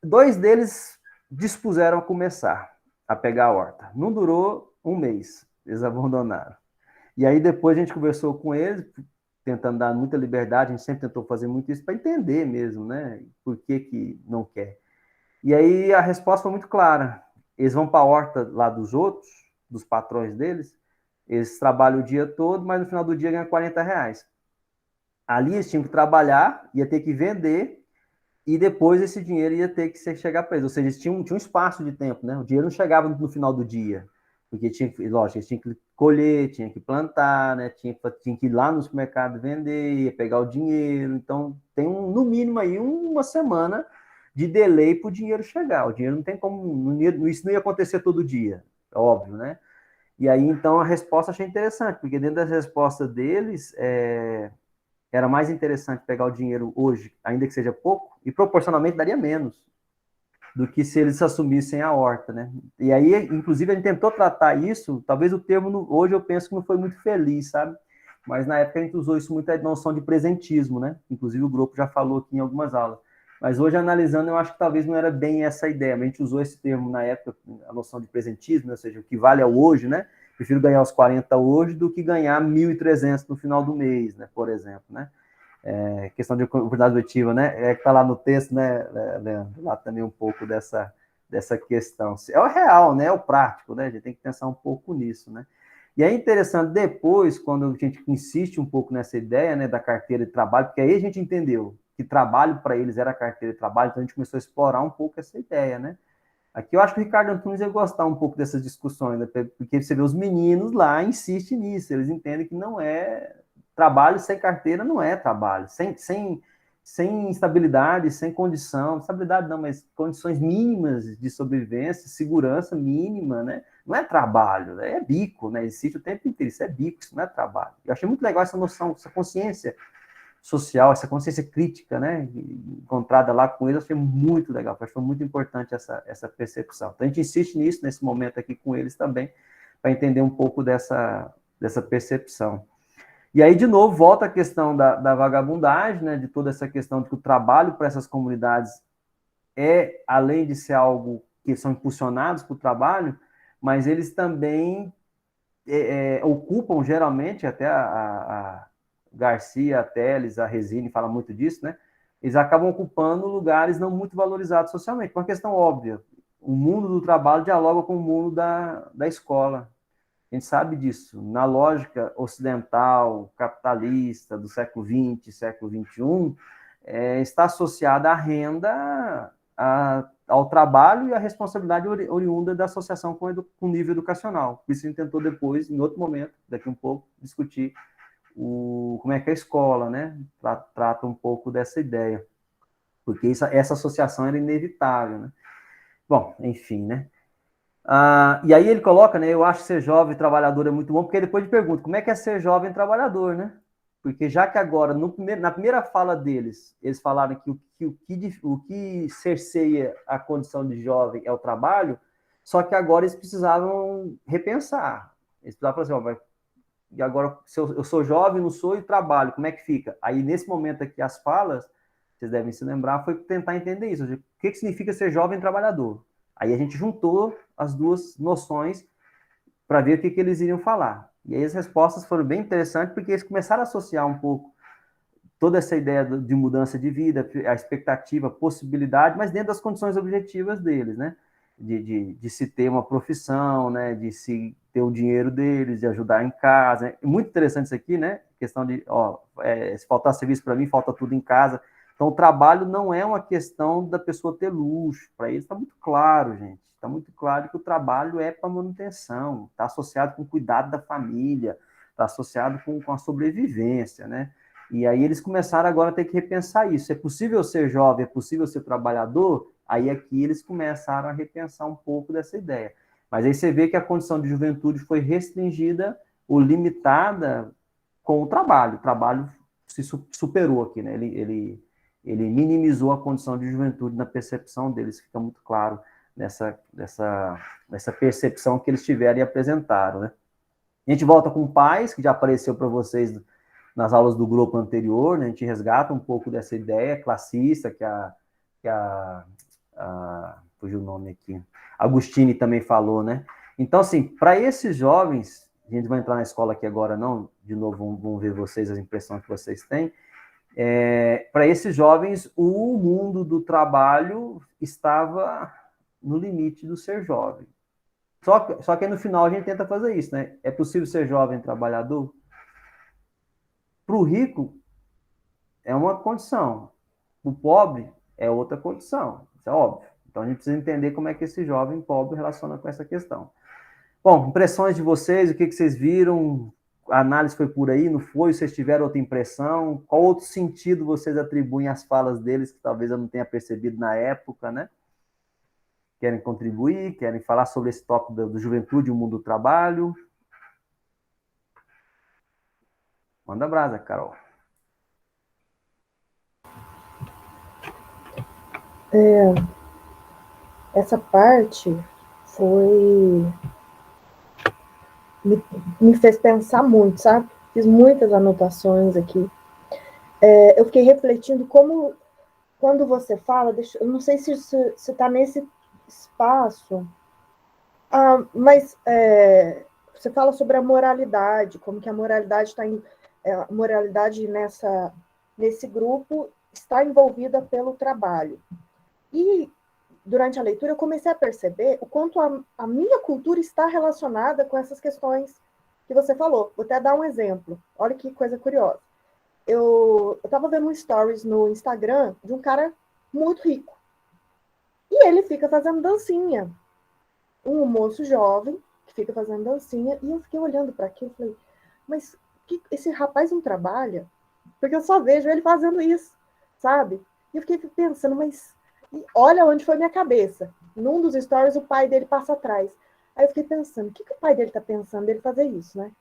2 deles dispuseram a começar a pegar a horta. Não durou um mês, eles abandonaram. E aí depois a gente conversou com eles, tentando dar muita liberdade, a gente sempre tentou fazer muito isso para entender mesmo, né? Por que não quer. E aí a resposta foi muito clara. Eles vão para a horta lá dos outros, dos patrões deles, eles trabalham o dia todo, mas no final do dia ganham R$ 40. Ali eles tinham que trabalhar, ia ter que vender, e depois esse dinheiro ia ter que chegar para eles. Ou seja, eles tinham um espaço de tempo, né? O dinheiro não chegava no final do dia, porque lógico, eles tinham que colher, tinha que plantar, né? Tinha que ir lá no supermercado vender, ia pegar o dinheiro. Então, tem no mínimo aí uma semana de delay para o dinheiro chegar. O dinheiro não tem como, isso não ia acontecer todo dia, óbvio, né? E aí, então, a resposta eu achei interessante, porque dentro das respostas deles, era mais interessante pegar o dinheiro hoje, ainda que seja pouco, e proporcionalmente daria menos do que se eles assumissem a horta, né? E aí, inclusive, a gente tentou tratar isso, talvez o termo, hoje eu penso que não foi muito feliz, sabe? Mas na época a gente usou isso muito a noção de presentismo, né? Inclusive o grupo já falou aqui em algumas aulas. Mas hoje, analisando, eu acho que talvez não era bem essa ideia. A gente usou esse termo na época, a noção de presentismo, né? Ou seja, o que vale é o hoje, né? Prefiro ganhar os 40 hoje do que ganhar 1.300 no final do mês, né? Por exemplo, né? Questão de oportunidade objetiva, né? Que está lá no texto, né, Leandro? Lá também um pouco dessa questão. É o real, né? É o prático, né? A gente tem que pensar um pouco nisso, né? E é interessante depois, quando a gente insiste um pouco nessa ideia, né, da carteira de trabalho, porque aí a gente entendeu que trabalho para eles era carteira de trabalho, então a gente começou a explorar um pouco essa ideia, né? Aqui eu acho que o Ricardo Antunes ia gostar um pouco dessas discussões, né? Porque você vê os meninos lá insistem nisso, eles entendem que não é trabalho sem carteira, não é trabalho, sem estabilidade, sem condição, estabilidade não, mas condições mínimas de sobrevivência, segurança mínima, né? Não é trabalho, é bico, né? Existe o tempo inteiro, isso é bico, isso não é trabalho. Eu achei muito legal essa noção, essa consciência social, essa consciência crítica, né, encontrada lá com eles, eu achei muito legal, acho que foi muito importante essa percepção. Então, a gente insiste nisso, nesse momento aqui com eles também, para entender um pouco dessa percepção. E aí, de novo, volta a questão da vagabundagem, né, de toda essa questão de que o trabalho para essas comunidades além de ser algo que são impulsionados para o trabalho, mas eles também ocupam, geralmente, até a Garcia, a Teles, a Resine fala muito disso, né? Eles acabam ocupando lugares não muito valorizados socialmente. Uma questão óbvia, o mundo do trabalho dialoga com o mundo da escola. A gente sabe disso. Na lógica ocidental, capitalista, do século XX, século XXI, está associada à renda, ao trabalho e à responsabilidade oriunda da associação com o nível educacional. Por isso a gente tentou depois, em outro momento, daqui um pouco, discutir como é que a escola, né, trata um pouco dessa ideia, porque essa associação era inevitável, né? Bom, enfim, né? E aí ele coloca, né, eu acho que ser jovem trabalhador é muito bom, porque depois ele pergunta, como é que é ser jovem trabalhador, né? Porque já que agora, na primeira fala deles, eles falaram que o que cerceia a condição de jovem é o trabalho, só que agora eles precisavam repensar. Eles precisavam falar assim, e agora, se eu sou jovem, não sou e trabalho, como é que fica? Aí, nesse momento aqui, as falas, vocês devem se lembrar, foi tentar entender isso. O que significa ser jovem trabalhador? Aí a gente juntou as duas noções para ver o que eles iriam falar. E aí as respostas foram bem interessantes, porque eles começaram a associar um pouco toda essa ideia de mudança de vida, a expectativa, a possibilidade, mas dentro das condições objetivas deles, né? De se ter uma profissão, né? De se ter o dinheiro deles, de ajudar em casa. É muito interessante isso aqui, né? Questão de, se faltar serviço para mim, falta tudo em casa. Então, o trabalho não é uma questão da pessoa ter luxo. Para eles está muito claro, gente. Está muito claro que o trabalho é para manutenção, está associado com o cuidado da família, está associado com a sobrevivência, né? E aí eles começaram agora a ter que repensar isso. É possível ser jovem, é possível ser trabalhador? Aí aqui eles começaram a repensar um pouco dessa ideia. Mas aí você vê que a condição de juventude foi restringida ou limitada com o trabalho. O trabalho se superou aqui, né? Ele minimizou a condição de juventude na percepção deles, fica muito claro nessa percepção que eles tiveram e apresentaram, né? A gente volta com pais, que já apareceu para vocês nas aulas do grupo anterior, né? A gente resgata um pouco dessa ideia classista fugiu o nome aqui, Agostini também falou, né? Então, assim, para esses jovens, a gente vai entrar na escola aqui agora, não, de novo, vamos ver vocês, as impressões que vocês têm, Para esses jovens, o mundo do trabalho estava no limite do ser jovem. Só que no final a gente tenta fazer isso, né? É possível ser jovem trabalhador? Para o rico, é uma condição. Para o pobre, é outra condição. Isso é óbvio. Então a gente precisa entender como é que esse jovem pobre relaciona com essa questão. Bom, impressões de vocês, o que vocês viram? A análise foi por aí, não foi? Vocês tiveram outra impressão? Qual outro sentido vocês atribuem às falas deles que talvez eu não tenha percebido na época, né? Querem contribuir? Querem falar sobre esse tópico do juventude e o mundo do trabalho? Manda brasa, Carol. Essa parte foi me fez pensar muito, sabe? Fiz muitas anotações aqui. Eu fiquei refletindo como, quando você fala, eu não sei se você está nesse espaço, mas você fala sobre a moralidade, como que a moralidade a moralidade nesse grupo está envolvida pelo trabalho. E durante a leitura eu comecei a perceber o quanto a minha cultura está relacionada com essas questões que você falou. Vou até dar um exemplo. Olha que coisa curiosa. Eu estava vendo um stories no Instagram de um cara muito rico. E ele fica fazendo dancinha. Um moço jovem que fica fazendo dancinha. E eu fiquei olhando para aquilo e falei, mas esse rapaz não trabalha? Porque eu só vejo ele fazendo isso, sabe? E eu fiquei pensando, mas olha onde foi minha cabeça. Num dos stories, o pai dele passa atrás. Aí eu fiquei pensando, o que o pai dele está pensando dele fazer isso, né?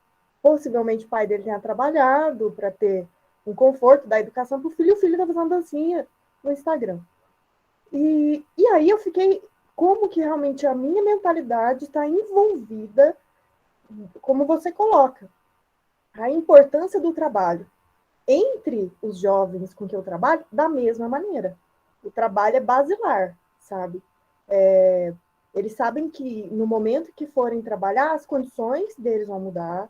Possivelmente o pai dele tenha trabalhado para ter um conforto da educação para o filho, e o filho está fazendo dancinha no Instagram. E aí eu fiquei, como que realmente a minha mentalidade está envolvida, como você coloca, a importância do trabalho entre os jovens com que eu trabalho, da mesma maneira. O trabalho é basilar, sabe? Eles sabem que no momento que forem trabalhar, as condições deles vão mudar,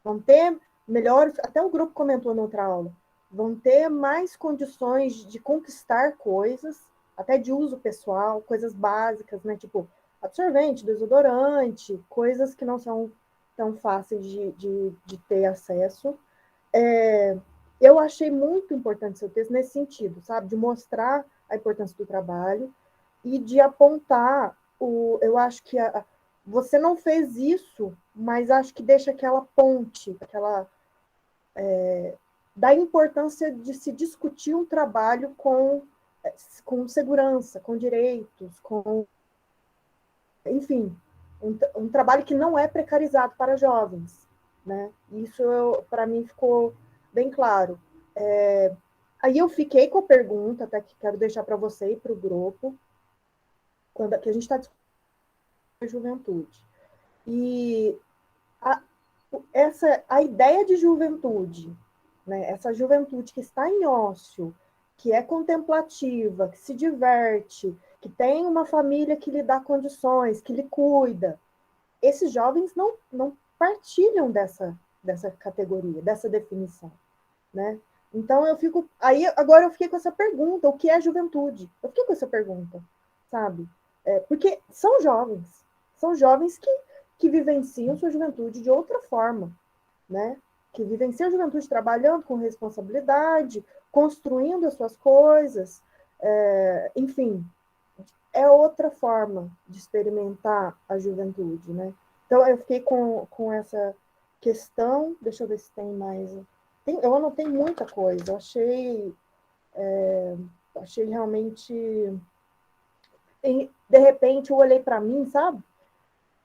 vão ter melhores, até o grupo comentou na outra aula, vão ter mais condições de conquistar coisas, até de uso pessoal, coisas básicas, né? Tipo absorvente, desodorante, coisas que não são tão fáceis de ter acesso. Eu achei muito importante seu texto nesse sentido, sabe? De mostrar a importância do trabalho e de apontar eu acho que você não fez isso, mas acho que deixa aquela ponte, da importância de se discutir um trabalho com segurança, com direitos, enfim, um trabalho que não é precarizado para jovens, né? Isso, para mim, ficou bem claro. Aí eu fiquei com a pergunta, até que quero deixar para você e para o grupo, que a gente está discutindo a juventude. E a ideia de juventude, né? Essa juventude que está em ócio, que é contemplativa, que se diverte, que tem uma família que lhe dá condições, que lhe cuida, esses jovens não partilham dessa categoria, dessa definição, né? Então agora eu fiquei com essa pergunta, o que é juventude? Eu fiquei com essa pergunta, sabe? Porque são jovens que vivenciam sua juventude de outra forma, né? Que vivenciam a juventude trabalhando com responsabilidade, construindo as suas coisas, enfim, é outra forma de experimentar a juventude, né? Então, eu fiquei com essa questão, deixa eu ver se tem mais. Eu anotei muita coisa, eu achei realmente. De repente, eu olhei para mim, sabe?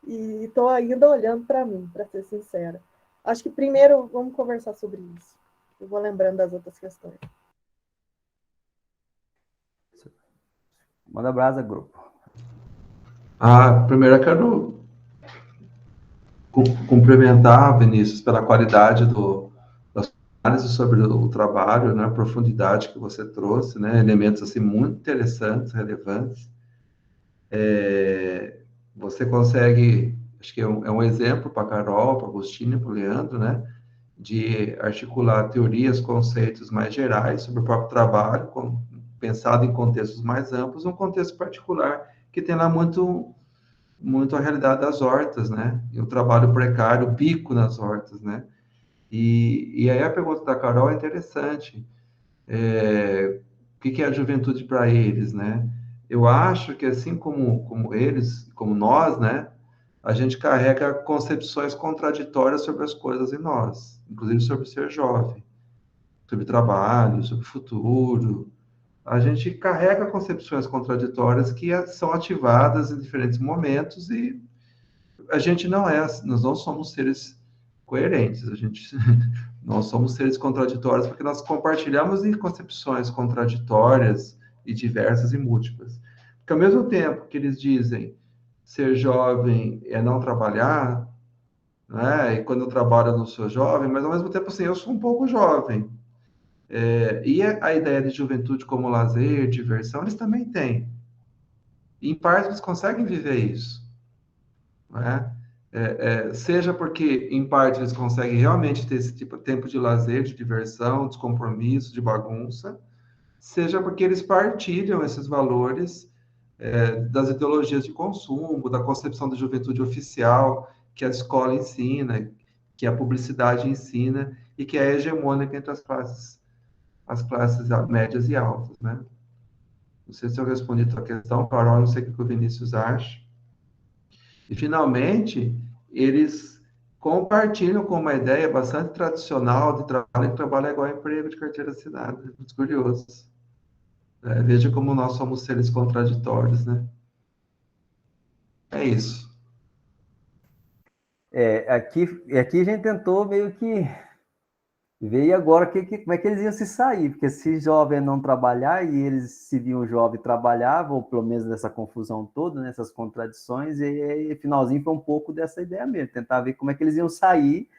E estou ainda olhando para mim, para ser sincera. Acho que primeiro vamos conversar sobre isso. Eu vou lembrando das outras questões. Manda brasa, grupo. Primeiro eu quero cumprimentar, Vinícius, pela qualidade da sua análise sobre o trabalho, né, a profundidade que você trouxe, né, elementos assim muito interessantes, relevantes. Você consegue, acho que é um exemplo para a Carol, para a Agostina e para o Leandro, né, de articular teorias, conceitos mais gerais sobre o próprio trabalho, pensado em contextos mais amplos, um contexto particular que tem lá muito a realidade das hortas, né? E o trabalho precário, o bico nas hortas, né? E aí a pergunta da Carol é interessante. O que é a juventude para eles, né? Eu acho que assim como eles, como nós, né? A gente carrega concepções contraditórias sobre as coisas em nós, inclusive sobre ser jovem, sobre trabalho, sobre futuro. A gente carrega concepções contraditórias que são ativadas em diferentes momentos e a gente nós não somos seres coerentes, nós somos seres contraditórios porque nós compartilhamos de concepções contraditórias e diversas e múltiplas. Porque ao mesmo tempo que eles dizem ser jovem é não trabalhar, né? E quando eu trabalho eu não sou jovem, mas ao mesmo tempo assim, eu sou um pouco jovem. E a ideia de juventude como lazer, diversão, eles também têm. E, em parte, eles conseguem viver isso. Né? Seja porque, em parte, eles conseguem realmente ter esse tipo de tempo de lazer, de diversão, descompromisso, de bagunça, seja porque eles partilham esses valores das ideologias de consumo, da concepção da juventude oficial que a escola ensina, que a publicidade ensina e que é hegemônica entre as classes médias e altas, né? Não sei se eu respondi a tua questão, Carol, não sei o que o Vinícius acha. E, finalmente, eles compartilham com uma ideia bastante tradicional de trabalho, que trabalho é igual a emprego de carteira assinada. Muito curioso. Veja como nós somos seres contraditórios, né? É isso. Aqui a gente tentou meio que ver agora como é que eles iam se sair, porque se jovem não trabalhar e eles se viam jovem trabalhavam, ou pelo menos nessa confusão toda, nessas contradições, e finalzinho foi um pouco dessa ideia mesmo, tentar ver como é que eles iam sair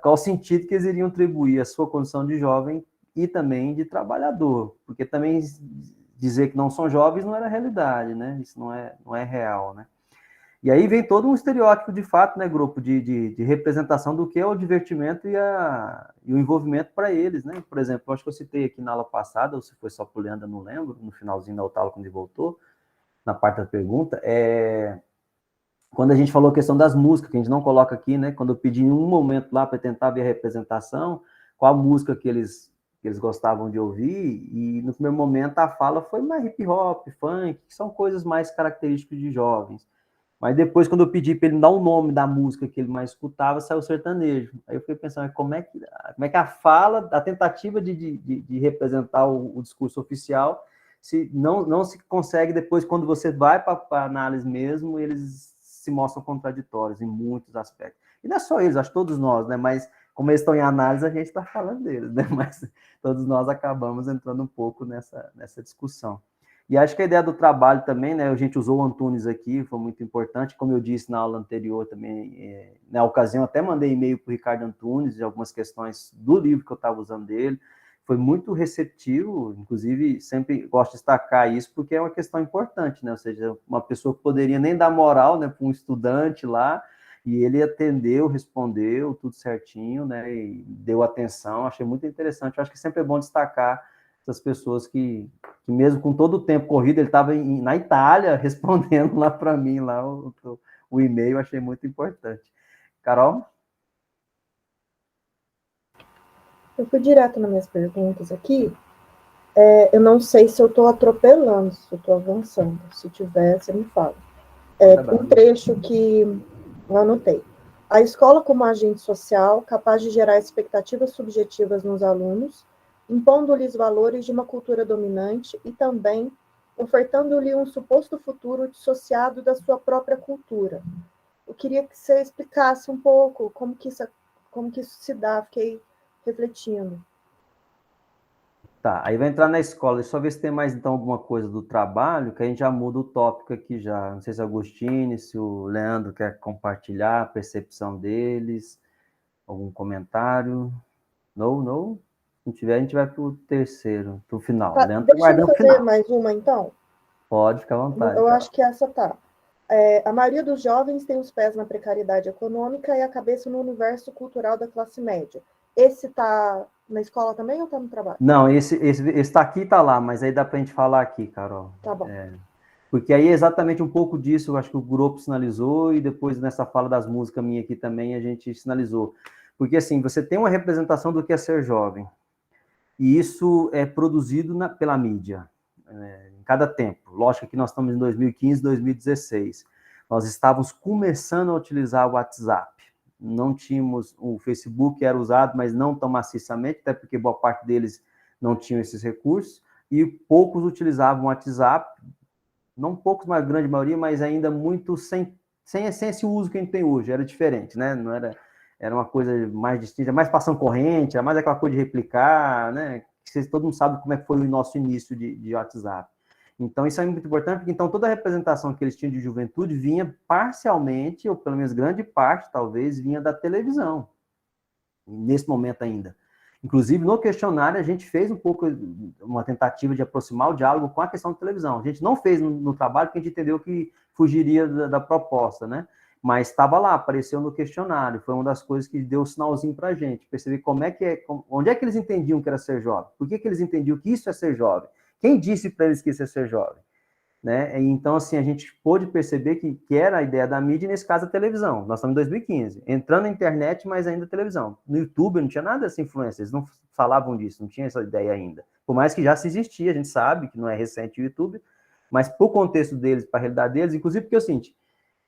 qual sentido que eles iriam atribuir à sua condição de jovem e também de trabalhador, porque também dizer que não são jovens não era realidade, né? Isso não é real, né? E aí vem todo um estereótipo de fato, né, grupo, de representação do que é o divertimento e o envolvimento para eles, né? Por exemplo, eu acho que eu citei aqui na aula passada, ou se foi só por Leandro, não lembro, no finalzinho da aula, quando ele voltou, na parte da pergunta, quando a gente falou a questão das músicas, que a gente não coloca aqui, né? Quando eu pedi em um momento lá para tentar ver a representação, qual a música que eles gostavam de ouvir, e no primeiro momento a fala foi mais hip hop, funk, que são coisas mais características de jovens. Mas depois, quando eu pedi para ele dar o nome da música que ele mais escutava, saiu sertanejo. Aí eu fiquei pensando, como é que a fala, a tentativa de representar o discurso oficial, se não se consegue depois, quando você vai para a análise mesmo, eles se mostram contraditórios em muitos aspectos. E não é só eles, acho que todos nós, né? Mas como eles estão em análise, a gente está falando deles, né? Mas todos nós acabamos entrando um pouco nessa discussão. E acho que a ideia do trabalho também, né? A gente usou o Antunes aqui, foi muito importante. Como eu disse na aula anterior também, na ocasião, até mandei e-mail para o Ricardo Antunes de algumas questões do livro que eu estava usando dele. Foi muito receptivo, inclusive sempre gosto de destacar isso, porque é uma questão importante, né? Ou seja, uma pessoa que poderia nem dar moral, né, para um estudante lá, e ele atendeu, respondeu, tudo certinho, né? E deu atenção, achei muito interessante. Eu acho que sempre é bom destacar essas pessoas que mesmo com todo o tempo corrido, ele estava na Itália respondendo lá para mim lá o e-mail, achei muito importante. Carol? Eu fui direto nas minhas perguntas aqui. Eu não sei se eu estou atropelando, se eu estou avançando. Se tiver, você me fala. Um trecho que eu anotei. A escola como agente social capaz de gerar expectativas subjetivas nos alunos, impondo-lhes valores de uma cultura dominante e também ofertando-lhe um suposto futuro dissociado da sua própria cultura. Eu queria que você explicasse um pouco como que isso se dá, fiquei refletindo. Tá, aí vai entrar na escola, deixa eu só ver se tem mais então alguma coisa do trabalho, que a gente já muda o tópico aqui já. Não sei se o Agostinho, se o Leandro quer compartilhar a percepção deles, algum comentário. Não? Se não tiver, a gente vai para o terceiro, para o final. Tá, Leandro deixa eu guardando o fazer final. mais uma, então. Pode ficar à vontade. Eu acho que essa tá. A maioria dos jovens tem os pés na precariedade econômica e a cabeça no universo cultural da classe média. Esse está na escola também ou está no trabalho? Não, esse tá aqui e tá lá, mas aí dá para a gente falar aqui, Carol. Tá bom. Porque aí é exatamente um pouco disso, eu acho que o grupo sinalizou, e depois nessa fala das músicas minha aqui também a gente sinalizou. Porque assim, você tem uma representação do que é ser jovem, e isso é produzido pela mídia, em cada tempo. Lógico que nós estamos em 2015, 2016. Nós estávamos começando a utilizar o WhatsApp. Não tínhamos, o Facebook era usado, mas não tão maciçamente, até porque boa parte deles não tinham esses recursos, e poucos utilizavam o WhatsApp, não poucos, mas a grande maioria, mas ainda muito sem esse uso que a gente tem hoje, era diferente, né? Não era uma coisa mais distinta, mais passando corrente, era mais aquela coisa de replicar, né? Todo mundo sabe como é que foi o nosso início de WhatsApp. Então, isso é muito importante, porque então toda a representação que eles tinham de juventude vinha parcialmente, ou pelo menos grande parte, talvez, vinha da televisão, nesse momento ainda. Inclusive, no questionário, a gente fez um pouco uma tentativa de aproximar o diálogo com a questão da televisão. A gente não fez no trabalho, porque a gente entendeu que fugiria da proposta, né? Mas estava lá, apareceu no questionário. Foi uma das coisas que deu o sinalzinho para a gente, perceber onde é que eles entendiam que era ser jovem. Por que eles entendiam que isso é ser jovem? Quem disse para eles que isso é ser jovem? Né? Então, assim, a gente pôde perceber que era a ideia da mídia, e nesse caso a televisão. Nós estamos em 2015, entrando na internet, mas ainda televisão. No YouTube não tinha nada dessa influência, eles não falavam disso, não tinha essa ideia ainda. Por mais que já se existia, a gente sabe que não é recente o YouTube, mas por contexto deles, para a realidade deles, inclusive porque é o seguinte,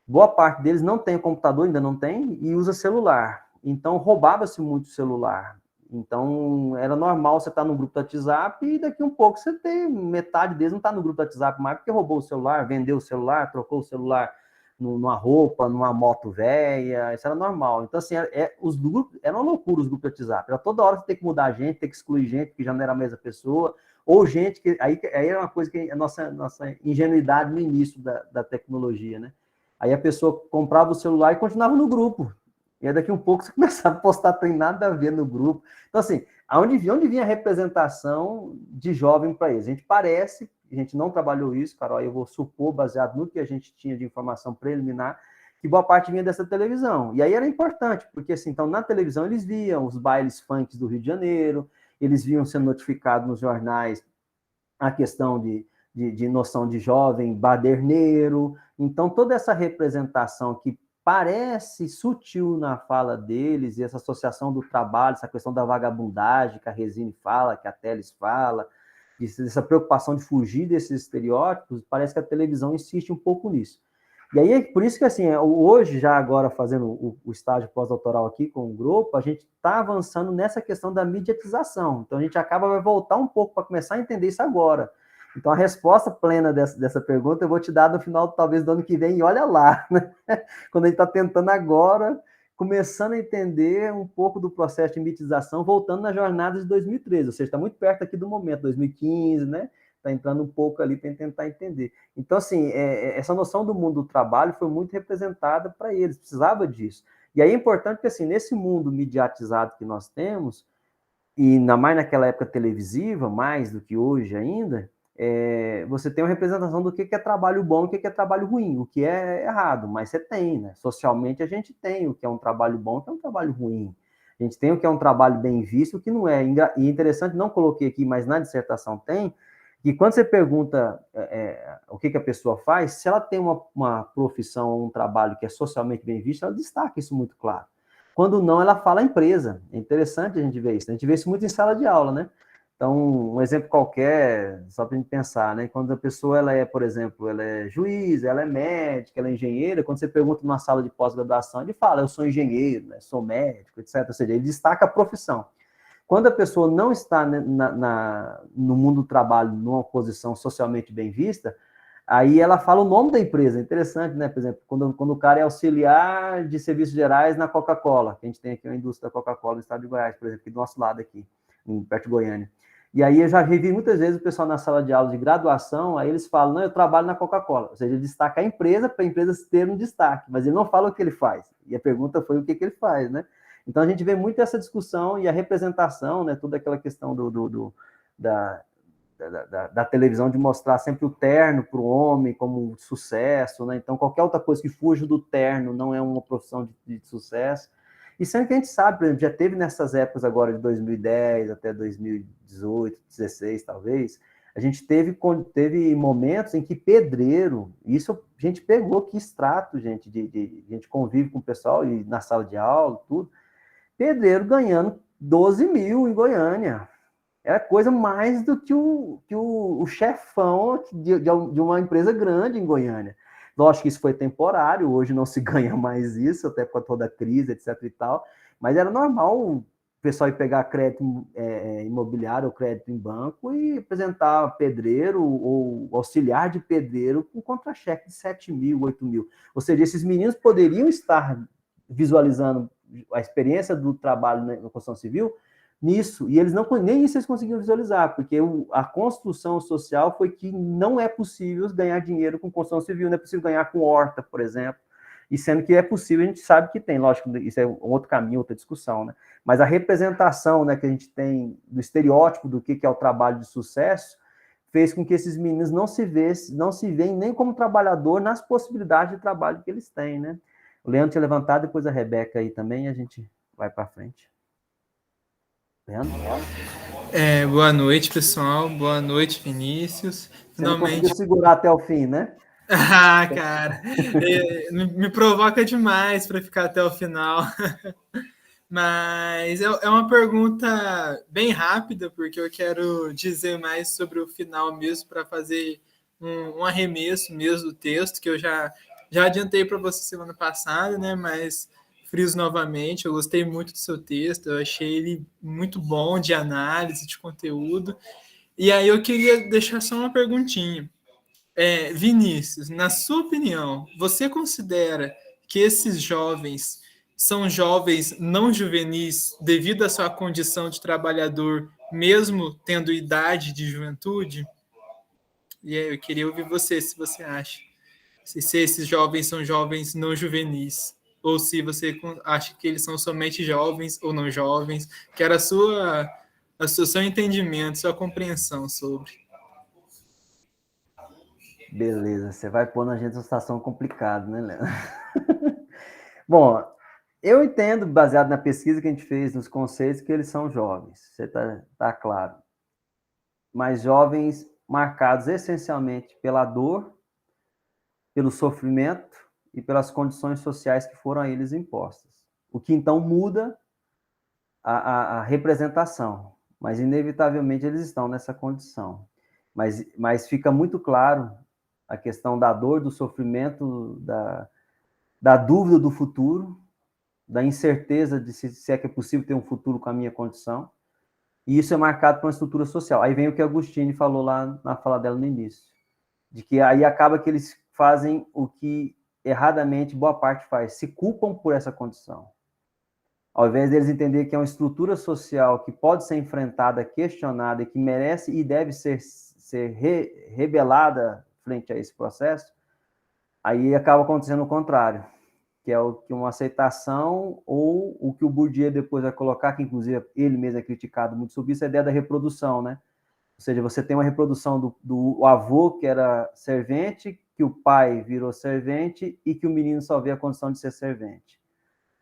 boa parte deles não tem computador, ainda não tem, e usa celular. Então, roubava-se muito o celular. Então, era normal você estar no grupo do WhatsApp e daqui um pouco você tem metade deles não está no grupo do WhatsApp mais porque roubou o celular, vendeu o celular, trocou o celular numa roupa, numa moto velha, isso era normal. Então, assim, os grupos, era uma loucura os grupos do WhatsApp. Era toda hora você ter que mudar a gente, ter que excluir gente que já não era a mesma pessoa, ou gente que... Aí era uma coisa que a nossa ingenuidade no início da tecnologia, né? Aí a pessoa comprava o celular e continuava no grupo. E aí daqui um pouco você começava a postar, tem nada a ver no grupo. Então, assim, onde vinha a representação de jovem para eles? A gente não trabalhou isso, Carol, eu vou supor, baseado no que a gente tinha de informação preliminar, que boa parte vinha dessa televisão. E aí era importante, porque assim, então na televisão eles viam os bailes funk do Rio de Janeiro, eles viam sendo notificados nos jornais a questão de noção de jovem baderneiro. Então, toda essa representação que parece sutil na fala deles, e essa associação do trabalho, essa questão da vagabundagem que a Resine fala, que a Teles fala, essa preocupação de fugir desses estereótipos, parece que a televisão insiste um pouco nisso. E aí, por isso que, assim, hoje, já agora fazendo o estágio pós-doutoral aqui com o grupo, a gente está avançando nessa questão da mediatização. Então, a gente vai voltar um pouco para começar a entender isso agora. Então, a resposta plena dessa pergunta eu vou te dar no final, talvez, do ano que vem, e olha lá, né? Quando a gente está tentando agora, começando a entender um pouco do processo de mediatização, voltando na jornada de 2013, ou seja, está muito perto aqui do momento, 2015, né? Está entrando um pouco ali para tentar entender. Então, assim, essa noção do mundo do trabalho foi muito representada para eles, precisava disso. E aí é importante que, assim, nesse mundo mediatizado que nós temos, e ainda mais naquela época televisiva, mais do que hoje ainda, você tem uma representação do que é trabalho bom e o que é trabalho ruim, o que é errado, mas você tem, né? Socialmente a gente tem o que é um trabalho bom e o que é um trabalho ruim. A gente tem o que é um trabalho bem visto e o que não é. E interessante, não coloquei aqui, mas na dissertação tem, que quando você pergunta o que a pessoa faz, se ela tem uma profissão, um trabalho que é socialmente bem visto, ela destaca isso muito claro. Quando não, ela fala empresa. É interessante a gente ver isso. A gente vê isso muito em sala de aula, né? Então, um exemplo qualquer, só para a gente pensar, né? Quando a pessoa, por exemplo, ela é juiz, ela é médica, ela é engenheira, quando você pergunta numa sala de pós-graduação, ele fala, eu sou engenheiro, né? Sou médico, etc. Ou seja, ele destaca a profissão. Quando a pessoa não está no mundo do trabalho, numa posição socialmente bem vista, aí ela fala o nome da empresa. Interessante, né? Por exemplo, quando o cara é auxiliar de serviços gerais na Coca-Cola, que a gente tem aqui a indústria da Coca-Cola no estado de Goiás, por exemplo, aqui do nosso lado aqui, perto de Goiânia. E aí eu já vi muitas vezes o pessoal na sala de aula de graduação, aí eles falam, não, eu trabalho na Coca-Cola. Ou seja, ele destaca a empresa para a empresa ter um destaque, mas ele não fala o que ele faz. E a pergunta foi o que ele faz, né? Então, a gente vê muito essa discussão e a representação, né, toda aquela questão da da televisão de mostrar sempre o terno para o homem como sucesso, né? Então, qualquer outra coisa que fuja do terno não é uma profissão de sucesso. E sendo que a gente sabe, por exemplo, já teve nessas épocas agora de 2010 até 2018, 2016, talvez, a gente teve momentos em que pedreiro, isso a gente pegou que extrato, gente, a gente convive com o pessoal e na sala de aula, tudo, pedreiro ganhando 12 mil em Goiânia. Era coisa mais do que o chefão de uma empresa grande em Goiânia. Lógico que isso foi temporário, hoje não se ganha mais isso, até com toda a crise, etc. e tal, mas era normal o pessoal ir pegar crédito imobiliário ou crédito em banco e apresentar pedreiro ou auxiliar de pedreiro com contra-cheque de 7 mil, 8 mil. Ou seja, esses meninos poderiam estar visualizando a experiência do trabalho na construção civil nisso, e eles nem isso eles conseguiram visualizar, porque a construção social foi que não é possível ganhar dinheiro com construção civil, não é possível ganhar com horta, por exemplo, e sendo que é possível, a gente sabe que tem, lógico, isso é um outro caminho, outra discussão, né? Mas a representação, né, que a gente tem do estereótipo do que é o trabalho de sucesso, fez com que esses meninos não se veem nem como trabalhador nas possibilidades de trabalho que eles têm, né? O Leandro tinha levantado, depois a Rebeca aí também, e a gente vai para frente. Boa noite, pessoal. Boa noite, Vinícius. Você não conseguiu segurar até o fim, né? Ah, cara, me provoca demais para ficar até o final. Mas é uma pergunta bem rápida, porque eu quero dizer mais sobre o final mesmo, para fazer um arremesso mesmo do texto, que eu já adiantei para você semana passada, né? Mas friso novamente, eu gostei muito do seu texto, eu achei ele muito bom de análise, de conteúdo. E aí eu queria deixar só uma perguntinha. Vinícius, na sua opinião, você considera que esses jovens são jovens não juvenis devido à sua condição de trabalhador, mesmo tendo idade de juventude? E aí eu queria ouvir você, se você acha. Se esses jovens são jovens não juvenis, ou se você acha que eles são somente jovens ou não jovens, que era seu entendimento, sua compreensão sobre. Beleza, você vai pôr a gente numa situação complicada, né, Leandro? Bom, eu entendo, baseado na pesquisa que a gente fez, nos conceitos, que eles são jovens, você tá claro. Mas jovens marcados essencialmente pela dor, pelo sofrimento e pelas condições sociais que foram a eles impostas. O que então muda a representação, mas inevitavelmente eles estão nessa condição. Mas fica muito claro a questão da dor, do sofrimento, da dúvida do futuro, da incerteza de se é que é possível ter um futuro com a minha condição, e isso é marcado por uma estrutura social. Aí vem o que a Agustine falou lá na fala dela no início, de que aí acaba que eles fazem o que erradamente boa parte faz, se culpam por essa condição. Ao invés deles entender que é uma estrutura social que pode ser enfrentada, questionada, e que merece e deve ser rebelada frente a esse processo, aí acaba acontecendo o contrário, que é uma aceitação, ou o que o Bourdieu depois vai colocar, que inclusive ele mesmo é criticado muito sobre isso, a ideia da reprodução, né? Ou seja, você tem uma reprodução do avô que era servente, que o pai virou servente e que o menino só vê a condição de ser servente.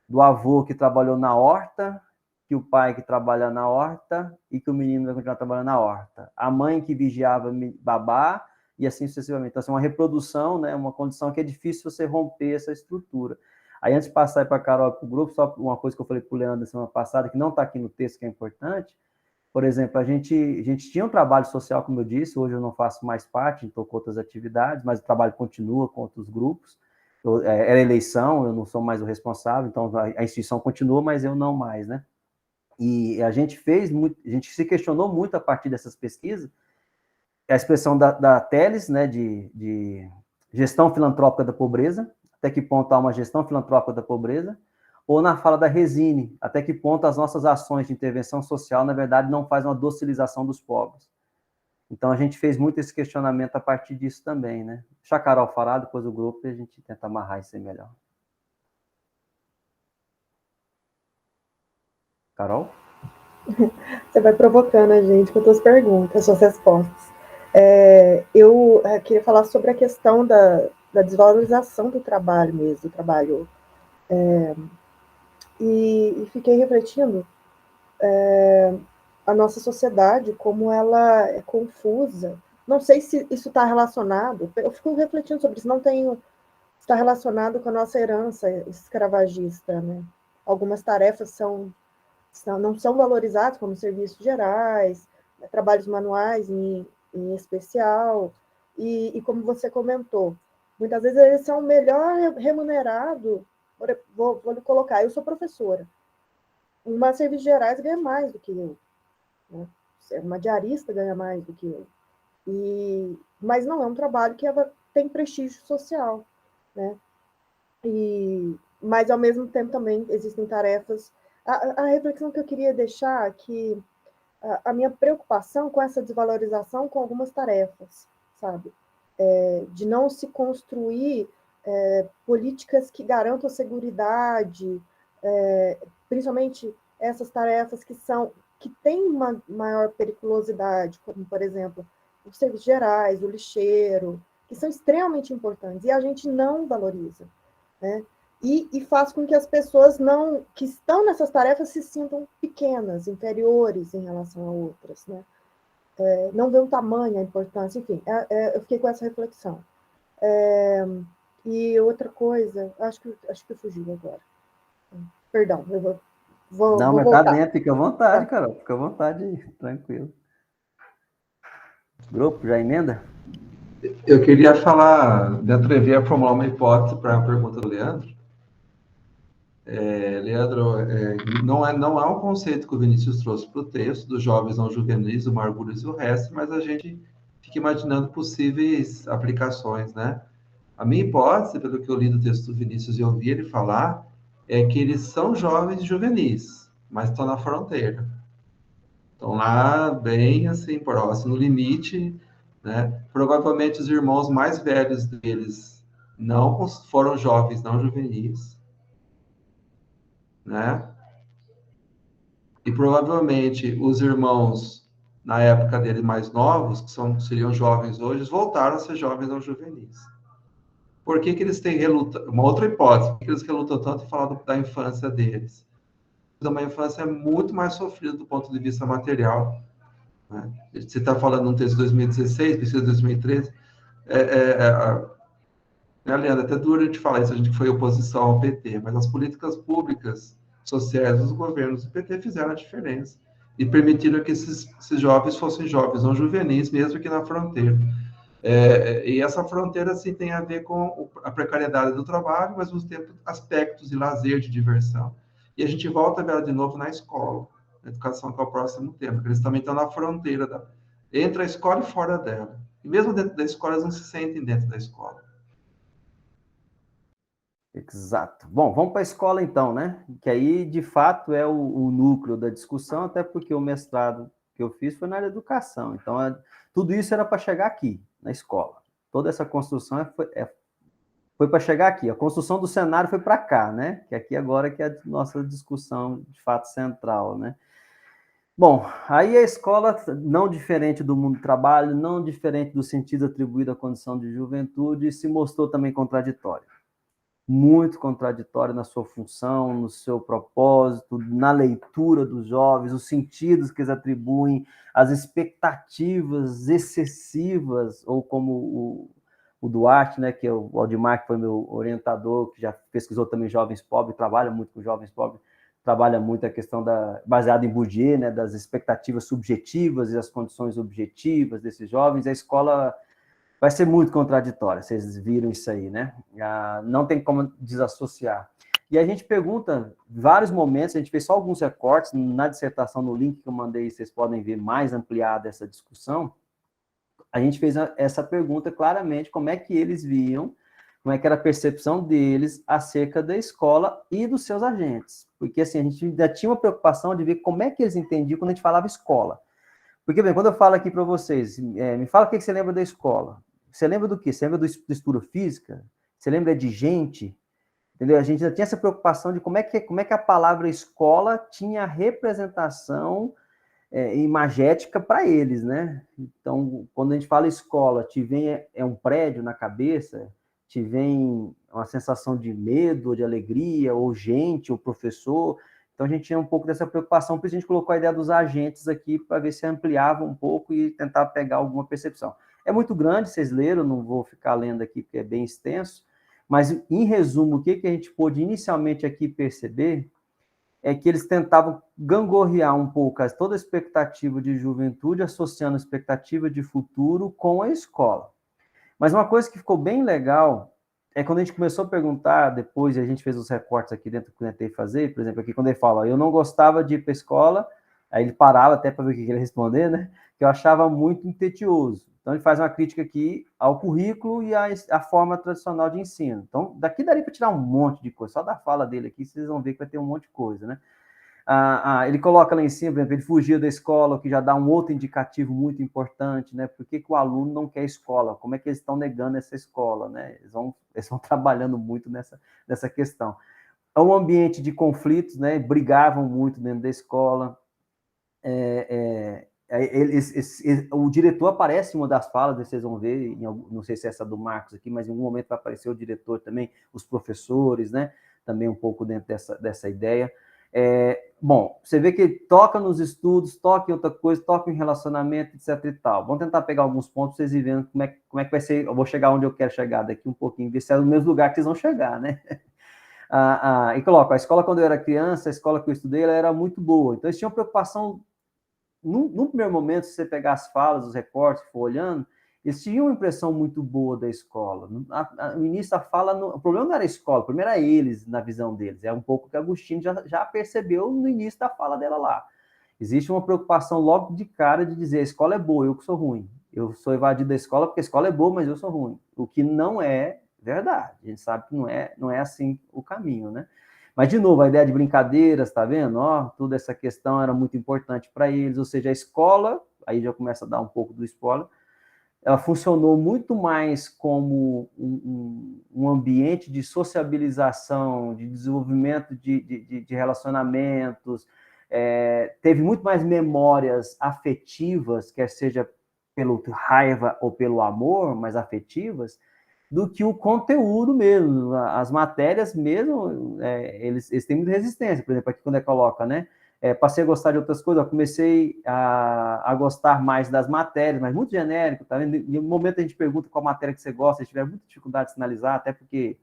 Do avô que trabalhou na horta, que o pai que trabalha na horta e que o menino vai continuar trabalhando na horta. A mãe que vigiava babá e assim sucessivamente. Então, assim, uma reprodução, né, uma condição que é difícil você romper essa estrutura. Aí, antes de passar para a Carol e para o grupo, só uma coisa que eu falei para o Leandro na semana passada, que não está aqui no texto, que é importante. Por exemplo, a gente tinha um trabalho social, como eu disse, hoje eu não faço mais parte, estou com outras atividades, mas o trabalho continua com outros grupos. Era eleição, eu não sou mais o responsável, então a instituição continua, mas eu não mais, né? E a gente se questionou muito a partir dessas pesquisas, a expressão da Teles, né, de gestão filantrópica da pobreza, até que ponto há uma gestão filantrópica da pobreza, ou na fala da Resine, até que ponto as nossas ações de intervenção social, na verdade, não fazem uma docilização dos pobres. Então, a gente fez muito esse questionamento a partir disso também, né? Deixa a Carol falar, depois o grupo, e a gente tenta amarrar isso aí melhor. Carol? Você vai provocando a gente com as suas perguntas, suas respostas. Eu queria falar sobre a questão da desvalorização do trabalho mesmo, do trabalho. E fiquei refletindo a nossa sociedade, como ela é confusa. Não sei se isso está relacionado, eu fico refletindo sobre isso, não tenho, está relacionado com a nossa herança escravagista, né? Algumas tarefas não são valorizadas, como serviços gerais, trabalhos manuais em especial, e como você comentou, muitas vezes eles são melhor remunerados. Vou colocar, eu sou professora, uma serviços gerais ganha mais do que eu, né? Uma diarista ganha mais do que eu, mas não é um trabalho que tem prestígio social, né? Mas, ao mesmo tempo, também existem tarefas. A reflexão que eu queria deixar é que a minha preocupação com essa desvalorização com algumas tarefas, sabe? De não se construir políticas que garantam a seguridade, principalmente essas tarefas que têm uma maior periculosidade, como, por exemplo, os serviços gerais, o lixeiro, que são extremamente importantes, e a gente não valoriza, né? E faz com que as pessoas que estão nessas tarefas se sintam pequenas, inferiores em relação a outras, né? Não vê o tamanho, a importância, enfim, eu fiquei com essa reflexão. E outra coisa, acho que fugiu agora. Perdão, eu vou Não, mas tá voltar. dentro, fica à vontade, Carol, fica à vontade, tranquilo. Grupo, já emenda? Eu queria falar, de atrever a formular uma hipótese para a pergunta do Leandro. Leandro, não há um conceito que o Vinícius trouxe para o texto dos jovens não juvenis, o Margulis e o resto, mas a gente fica imaginando possíveis aplicações, né? A minha hipótese, pelo que eu li do texto do Vinícius e ouvi ele falar, é que eles são jovens juvenis, mas estão na fronteira. Estão lá bem assim, próximo, no limite, né? Provavelmente os irmãos mais velhos deles não foram jovens, não juvenis, né? E provavelmente os irmãos, na época dele mais novos, seriam jovens hoje, voltaram a ser jovens não juvenis. Por que eles têm relutado? Uma outra hipótese, por que eles relutam tanto em falar da infância deles? Uma infância muito mais sofrida do ponto de vista material, né? Você está falando num texto de 2016, pesquisa de 2013, né, Leandro, até duro de falar isso, a gente foi oposição ao PT, mas as políticas públicas sociais dos governos do PT fizeram a diferença e permitiram que esses jovens fossem jovens, não juvenis, mesmo que na fronteira. E essa fronteira, assim, tem a ver com a precariedade do trabalho, mas, ao mesmo tempo, aspectos de lazer, de diversão. E a gente volta a ver de novo na escola, na educação, que é o próximo tema, porque eles também estão na fronteira entre a escola e fora dela. E mesmo dentro da escola, eles não se sentem dentro da escola. Exato. Bom, vamos para a escola então, né? Que aí, de fato, é o núcleo da discussão, até porque o mestrado que eu fiz foi na área de educação. Então, tudo isso era para chegar aqui, na escola. Toda essa construção foi para chegar aqui. A construção do cenário foi para cá, né? Que aqui agora que é a nossa discussão, de fato, central, né? Bom, aí a escola, não diferente do mundo do trabalho, não diferente do sentido atribuído à condição de juventude, se mostrou também contraditória. Muito contraditório na sua função, no seu propósito, na leitura dos jovens, os sentidos que eles atribuem, as expectativas excessivas, ou como o Duarte, né, que é o Aldemar, que foi meu orientador, que já pesquisou também jovens pobres, trabalha muito com jovens pobres, trabalha muito a questão baseada em Bourdieu, né, das expectativas subjetivas e as condições objetivas desses jovens. A escola vai ser muito contraditória, vocês viram isso aí, né? Não tem como desassociar. E a gente pergunta, em vários momentos, a gente fez só alguns recortes, na dissertação, no link que eu mandei, vocês podem ver mais ampliada essa discussão, a gente fez essa pergunta claramente, como é que eles viam, como é que era a percepção deles acerca da escola e dos seus agentes. Porque, assim, a gente ainda tinha uma preocupação de ver como é que eles entendiam quando a gente falava escola. Porque, bem, quando eu falo aqui para vocês, me fala o que você lembra da escola. Você lembra do quê? Você lembra do estudo física? Você lembra de gente? entendeu? A gente já tinha essa preocupação de como é que a palavra escola tinha representação imagética para eles, né? Então, quando a gente fala escola, te vem um prédio na cabeça, te vem uma sensação de medo, de alegria, ou gente, ou professor. Então, a gente tinha um pouco dessa preocupação, por isso a gente colocou a ideia dos agentes aqui, para ver se ampliava um pouco e tentar pegar alguma percepção. É muito grande, vocês leram, não vou ficar lendo aqui, porque é bem extenso, mas, em resumo, o que a gente pôde inicialmente aqui perceber é que eles tentavam gangorrear um pouco toda a expectativa de juventude, associando a expectativa de futuro com a escola. Mas uma coisa que ficou bem legal é quando a gente começou a perguntar, depois a gente fez os recortes aqui dentro que eu tentei fazer, por exemplo, aqui quando ele fala, eu não gostava de ir para a escola, aí ele parava até para ver o que ele ia responder, né? Que eu achava muito impetuoso. Então ele faz uma crítica aqui ao currículo e à forma tradicional de ensino. Então, daqui daria para tirar um monte de coisa. Só da fala dele aqui, vocês vão ver que vai ter um monte de coisa, né? Ele coloca lá em cima, por exemplo, ele fugiu da escola, o que já dá um outro indicativo muito importante, né? Por que o aluno não quer escola? Como é que eles estão negando essa escola, né? Eles vão trabalhando muito nessa questão. É um ambiente de conflitos, né? Brigavam muito dentro da escola. O diretor aparece em uma das falas, vocês vão ver, não sei se é essa do Marcos aqui, mas em algum momento vai aparecer o diretor também, os professores, né? Também um pouco dentro dessa ideia. Bom, você vê que ele toca nos estudos, toca em outra coisa, toca em relacionamento, etc e tal. Vamos tentar pegar alguns pontos para vocês irem vendo como é que vai ser. Eu vou chegar onde eu quero chegar daqui um pouquinho, ver se é no mesmo lugar que vocês vão chegar, né? E coloca, a escola quando eu era criança, a escola que eu estudei, ela era muito boa. Então, eles tinham preocupação, no primeiro momento, se você pegar as falas, os recortes, for olhando, eles tinham uma impressão muito boa da escola. No início da fala, o problema não era a escola, o problema era eles, na visão deles. É um pouco que a Agostinho já percebeu no início da fala dela lá. Existe uma preocupação logo de cara de dizer a escola é boa, eu que sou ruim. Eu sou evadido da escola porque a escola é boa, mas eu sou ruim. O que não é verdade. A gente sabe que não é assim o caminho, né? Mas, de novo, a ideia de brincadeiras, tá vendo? Toda essa questão era muito importante para eles, ou seja, a escola, aí já começa a dar um pouco do spoiler, ela funcionou muito mais como um ambiente de sociabilização, de desenvolvimento de relacionamentos, teve muito mais memórias afetivas, quer seja pelo raiva ou pelo amor, mas afetivas, do que o conteúdo mesmo. As matérias mesmo, eles têm muita resistência. Por exemplo, aqui quando coloca, né? Passei a gostar de outras coisas, eu comecei a gostar mais das matérias, mas muito genérico, tá vendo? Em um momento a gente pergunta qual matéria que você gosta, se tiver muita dificuldade de sinalizar, até porque,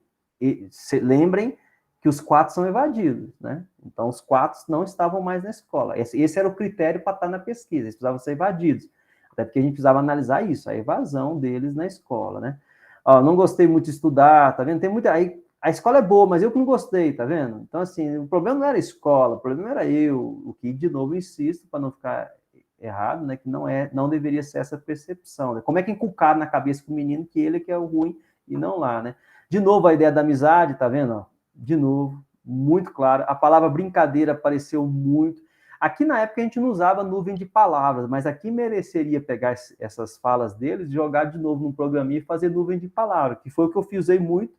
lembrem que os 4 são evadidos, né? Então, os 4 não estavam mais na escola. Esse era o critério para estar na pesquisa, eles precisavam ser evadidos. Até porque a gente precisava analisar isso, a evasão deles na escola, né? Não gostei muito de estudar, tá vendo? Tem muita... Aí, a escola é boa, mas eu que não gostei, tá vendo? Então, assim, o problema não era a escola, o problema era eu, o que, de novo, insisto, para não ficar errado, né, que não deveria ser essa percepção, né? Como é que inculcar na cabeça do menino que ele que é o ruim e não lá, né? De novo, a ideia da amizade, tá vendo? De novo, muito claro. A palavra brincadeira apareceu muito. Aqui, na época, a gente não usava nuvem de palavras, mas aqui mereceria pegar essas falas deles, jogar de novo num programinha e fazer nuvem de palavras, que foi o que eu usei muito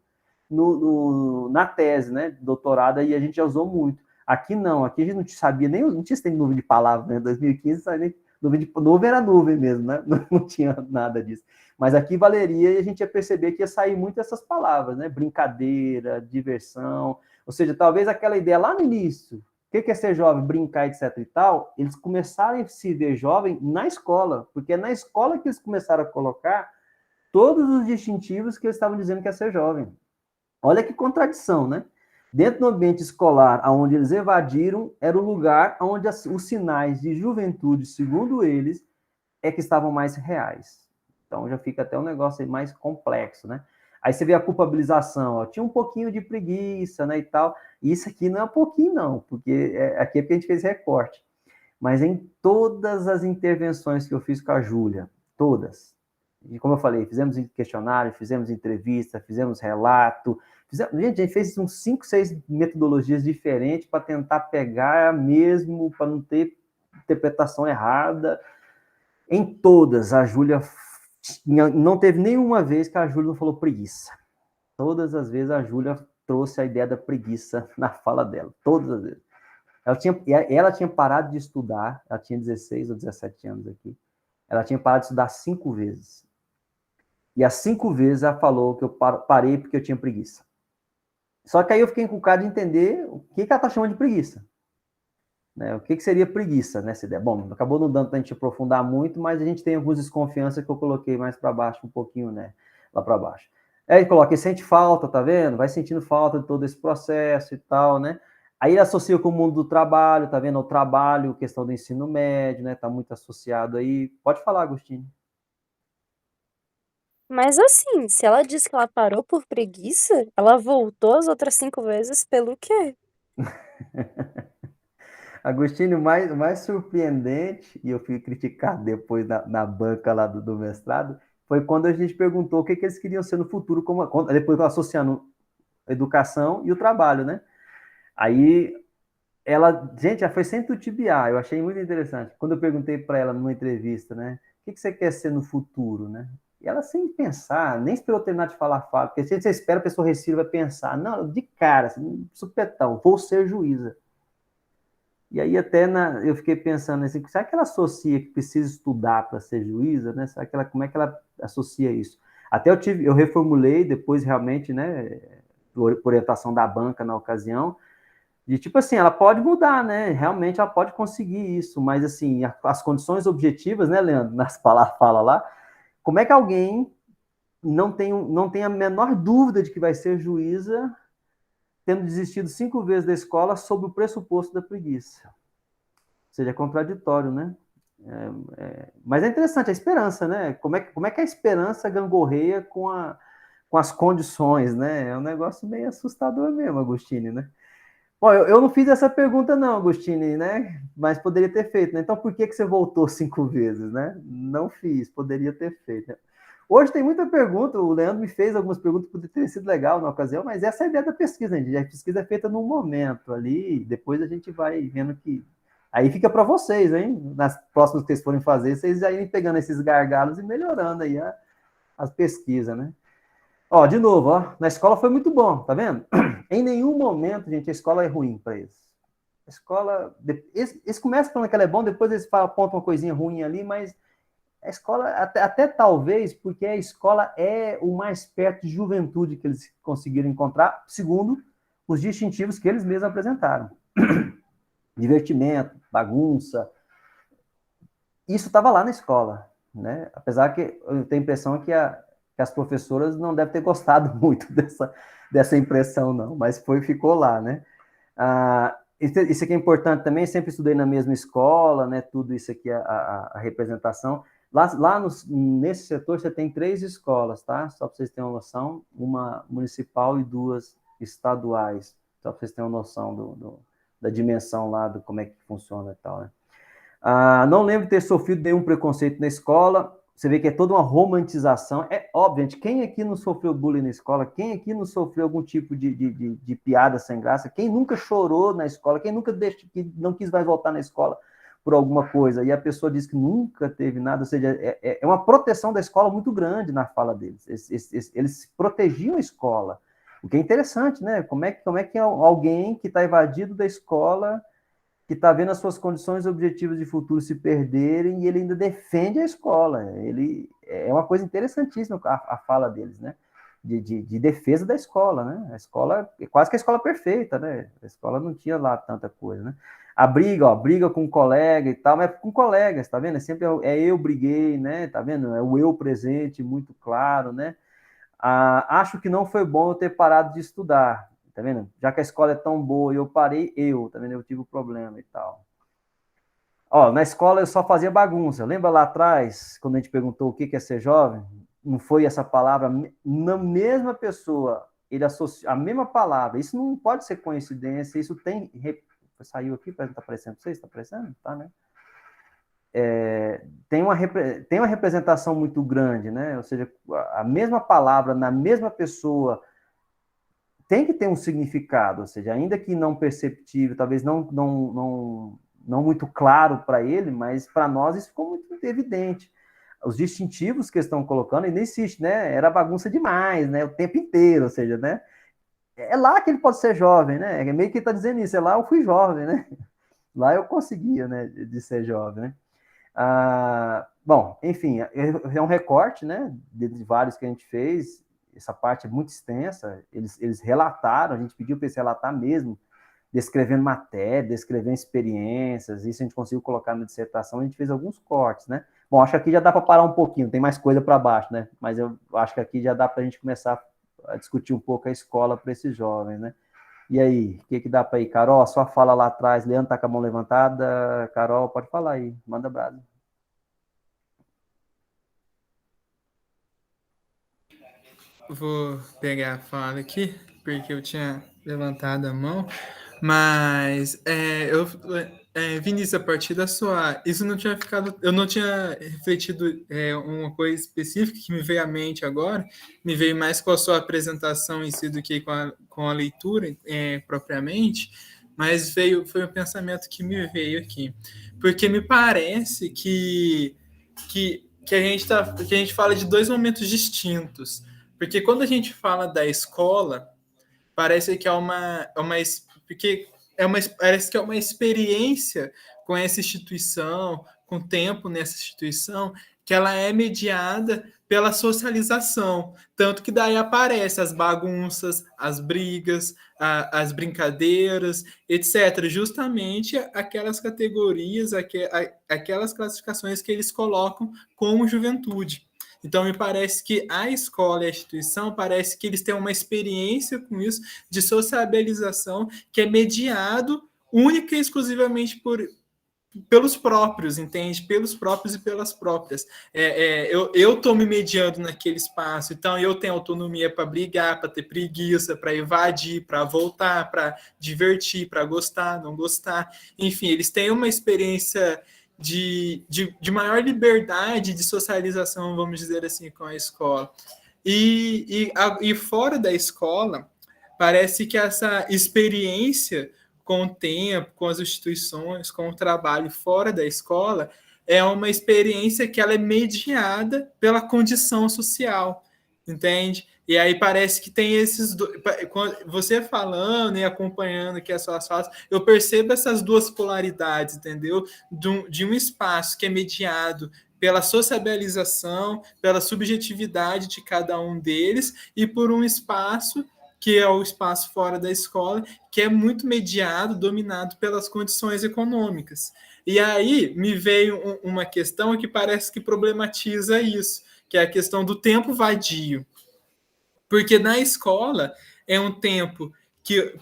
na tese, né, de doutorado, aí a gente já usou muito. Aqui não, aqui a gente não sabia nem, não tinha esse nuvem de palavras, né, em 2015, nuvem era nuvem mesmo, né, não tinha nada disso. Mas aqui valeria e a gente ia perceber que ia sair muito essas palavras, né, brincadeira, diversão, ou seja, talvez aquela ideia lá no início, o que é ser jovem, brincar, etc e tal, eles começaram a se ver jovem na escola, porque é na escola que eles começaram a colocar todos os distintivos que eles estavam dizendo que é ser jovem. Olha que contradição, né? Dentro do ambiente escolar, onde eles evadiram, era o lugar onde os sinais de juventude, segundo eles, que estavam mais reais. Então, já fica até um negócio aí mais complexo, né? Aí você vê a culpabilização, tinha um pouquinho de preguiça, né, e tal. E isso aqui não é um pouquinho, não, porque aqui é porque a gente fez recorte. Mas em todas as intervenções que eu fiz com a Júlia, todas, e como eu falei, fizemos questionário, fizemos entrevista, fizemos relato, gente, a gente fez uns 5, 6 metodologias diferentes para tentar pegar mesmo, para não ter interpretação errada. Em todas, a Júlia, não teve nenhuma vez que a Júlia não falou preguiça. Todas as vezes a Júlia trouxe a ideia da preguiça na fala dela, todas as vezes. Ela tinha parado de estudar, ela tinha 16 ou 17 anos aqui, ela tinha parado de estudar 5 vezes. E as 5 vezes ela falou que eu parei porque eu tinha preguiça. Só que aí eu fiquei encucado de entender o que ela está chamando de preguiça. Né? O que seria preguiça nessa ideia? Bom, acabou não dando para a gente aprofundar muito, mas a gente tem algumas desconfianças que eu coloquei mais para baixo, um pouquinho, né? Lá para baixo. Aí ele coloca, sente falta, tá vendo? Vai sentindo falta de todo esse processo e tal, né? Aí ele associa com o mundo do trabalho, tá vendo? O trabalho, questão do ensino médio, né? Tá muito associado aí. Pode falar, Agostinho. Mas assim, se ela disse que ela parou por preguiça, ela voltou as outras 5 vezes pelo quê? Agostinho, o mais surpreendente, e eu fui criticado depois na banca lá do mestrado, foi quando a gente perguntou o que eles queriam ser no futuro, depois associando educação e o trabalho, né? Aí ela, gente, já foi sem titubear, eu achei muito interessante. Quando eu perguntei para ela numa entrevista, né, o que você quer ser no futuro, né? E ela sem pensar, nem esperou terminar de falar, porque se você espera a pessoa recíproca vai pensar, não, de cara, assim, supetão, vou ser juíza. E aí até eu fiquei pensando assim, será que ela associa que precisa estudar para ser juíza, né? Será que como é que ela associa isso? Até eu reformulei depois realmente, né, por orientação da banca na ocasião, de tipo assim, ela pode mudar, né? Realmente ela pode conseguir isso, mas assim, as condições objetivas, né, Leandro, nas palavras fala lá, como é que alguém não tem a menor dúvida de que vai ser juíza, tendo desistido 5 vezes da escola sob o pressuposto da preguiça? Seja contraditório, né? Mas é interessante a esperança, né? Como é que a esperança gangorreia com as condições, né? É um negócio meio assustador mesmo, Agostinho, né? Bom, eu não fiz essa pergunta não, Agostinho, né? Mas poderia ter feito, né? Então por que você voltou 5 vezes, né? Não fiz, poderia ter feito. Né? Hoje tem muita pergunta, o Leandro me fez algumas perguntas que poderia ter sido legal na ocasião, mas essa é a ideia da pesquisa, gente. A pesquisa é feita num momento ali, depois a gente vai vendo que... Aí fica para vocês, hein? Nas próximas que vocês forem fazer, vocês já irem pegando esses gargalos e melhorando aí as pesquisas, né? Ó, de novo, ó, na escola foi muito bom, tá vendo? Em nenhum momento, gente, a escola é ruim para eles. A escola, eles começam falando que ela é bom, depois eles apontam uma coisinha ruim ali, mas a escola, até talvez, porque a escola é o mais perto de juventude que eles conseguiram encontrar, segundo os distintivos que eles mesmos apresentaram. Divertimento, bagunça, isso estava lá na escola, né? Apesar que eu tenho a impressão que as professoras não devem ter gostado muito dessa impressão, não, mas ficou lá, né? Isso aqui é importante também, sempre estudei na mesma escola, né? Tudo isso aqui, a representação. Nesse setor, você tem 3 escolas, tá? Só para vocês terem uma noção, uma municipal e 2 estaduais, só para vocês terem uma noção da dimensão lá, do como é que funciona e tal, né? Não lembro de ter sofrido nenhum preconceito na escola. Você vê que é toda uma romantização. É óbvio, gente, quem aqui não sofreu bullying na escola? Quem aqui não sofreu algum tipo de piada sem graça? Quem nunca chorou na escola? Quem nunca que não quis mais voltar na escola por alguma coisa? E a pessoa diz que nunca teve nada. Ou seja, é uma proteção da escola muito grande na fala deles. Eles protegiam a escola. O que é interessante, né? Como é que alguém que está evadido da escola, que está vendo as suas condições objetivas de futuro se perderem, e ele ainda defende a escola. É uma coisa interessantíssima a fala deles, né? De defesa da escola, né? A escola é quase que a escola perfeita, né? A escola não tinha lá tanta coisa, né? A briga com um colega e tal, mas com colegas, tá vendo? Sempre eu briguei, né? Tá vendo? É o eu presente, muito claro, né? Acho que não foi bom eu ter parado de estudar. Tá vendo? Já que a escola é tão boa e eu parei, tá vendo? Eu tive um problema e tal. Ó, na escola eu só fazia bagunça. Lembra lá atrás, quando a gente perguntou o que é ser jovem? Não foi essa palavra? Na mesma pessoa, ele associa a mesma palavra. Isso não pode ser coincidência, isso tem... Saiu aqui, não tá aparecendo pra vocês? Tá aparecendo? Tá, né? Tem uma representação muito grande, né? Ou seja, a mesma palavra na mesma pessoa tem que ter um significado, ou seja, ainda que não perceptível, talvez não muito claro para ele, mas para nós isso ficou muito evidente. Os distintivos que estão colocando, e nem existe, né? Era bagunça demais, né? O tempo inteiro, ou seja, né? é lá que ele pode ser jovem, né? É meio que está dizendo isso, é lá eu fui jovem, né? Lá eu conseguia, né, de ser jovem, né? Bom, enfim, é um recorte, né, de vários que a gente fez. Essa parte é muito extensa. Eles relataram, a gente pediu para eles relatar mesmo, descrevendo matéria, descrevendo experiências. Isso a gente conseguiu colocar na dissertação. A gente fez alguns cortes, né? Bom, acho que aqui já dá para parar um pouquinho, tem mais coisa para baixo, né? Mas eu acho que aqui já dá para a gente começar a discutir um pouco a escola para esses jovens, né? E aí, o que dá para ir? Carol, só fala lá atrás. Leandro está com a mão levantada. Carol, pode falar aí. Manda brasa. Vou pegar a fala aqui, porque eu tinha levantado a mão, mas Vinícius, a partir da sua. Isso não tinha ficado. Eu não tinha refletido uma coisa específica que me veio à mente agora, me veio mais com a sua apresentação em si do que com a leitura propriamente, mas foi um pensamento que me veio aqui. Porque me parece que a gente fala de dois momentos distintos. Porque quando a gente fala da escola, parece que parece que é uma experiência com essa instituição, com tempo nessa instituição, que ela é mediada pela socialização. Tanto que daí aparecem as bagunças, as brigas, as brincadeiras, etc. Justamente aquelas categorias, aquelas classificações que eles colocam como juventude. Então, me parece que a escola e a instituição, parece que eles têm uma experiência com isso, de sociabilização, que é mediado única e exclusivamente pelos próprios, entende? Pelos próprios e pelas próprias. Eu estou me mediando naquele espaço, então eu tenho autonomia para brigar, para ter preguiça, para evadir, para voltar, para divertir, para gostar, não gostar. Enfim, eles têm uma experiência de maior liberdade de socialização, vamos dizer assim, com a escola. E fora da escola, parece que essa experiência com o tempo, com as instituições, com o trabalho fora da escola, é uma experiência que ela é mediada pela condição social, entende? E aí parece que tem esses dois. Você falando e acompanhando aqui as suas falas, eu percebo essas duas polaridades, entendeu? De um espaço que é mediado pela sociabilização, pela subjetividade de cada um deles, e por um espaço que é o espaço fora da escola, que é muito mediado, dominado pelas condições econômicas. E aí me veio uma questão que parece que problematiza isso, que é a questão do tempo vadio. Porque na escola é um tempo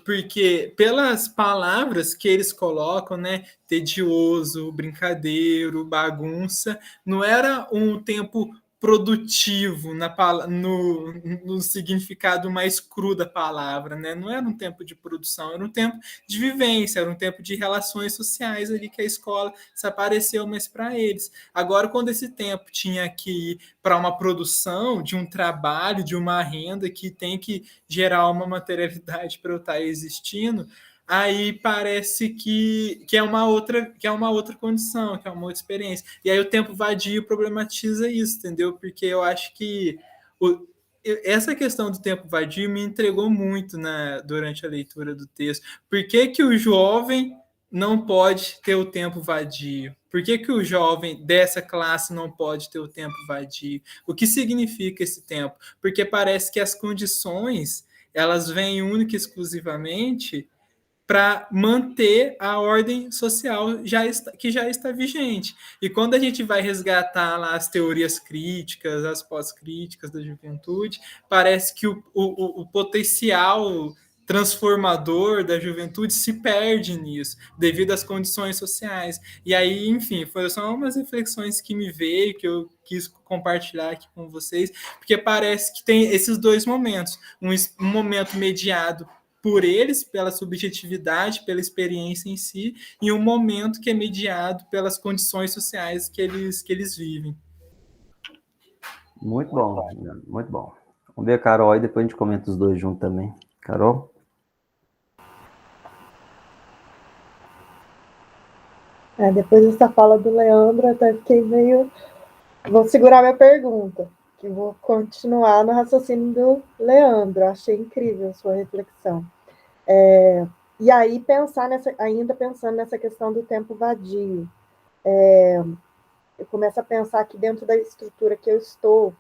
porque pelas palavras que eles colocam, né, tedioso, brincadeiro, bagunça, não era um tempo produtivo no significado mais cru da palavra, né? Não era um tempo de produção, era um tempo de vivência, era um tempo de relações sociais ali que a escola se apareceu mais para eles. Agora, quando esse tempo tinha que ir para uma produção de um trabalho, de uma renda que tem que gerar uma materialidade para eu estar existindo, aí parece que é uma outra condição, que é uma outra experiência. E aí o tempo vadio problematiza isso, entendeu? Porque eu acho que essa questão do tempo vadio me entregou muito durante a leitura do texto. Por que o jovem não pode ter o tempo vadio? Por que o jovem dessa classe não pode ter o tempo vadio? O que significa esse tempo? Porque parece que as condições elas vêm única e exclusivamente para manter a ordem social que já está vigente. E quando a gente vai resgatar lá as teorias críticas, as pós-críticas da juventude, parece que o potencial transformador da juventude se perde nisso, devido às condições sociais. E aí, enfim, foram só umas reflexões que me veio, que eu quis compartilhar aqui com vocês, porque parece que tem esses dois momentos, um momento mediado por eles, pela subjetividade, pela experiência em si, e um momento que é mediado pelas condições sociais que eles vivem. Muito bom, muito bom. Vamos ver a Carol e depois a gente comenta os dois juntos também. Carol? Depois dessa fala do Leandro, até fiquei meio... Vou segurar minha pergunta, que vou continuar no raciocínio do Leandro. Achei incrível a sua reflexão. E aí, ainda pensando nessa questão do tempo vadio, eu começo a pensar aqui dentro da estrutura que eu estou,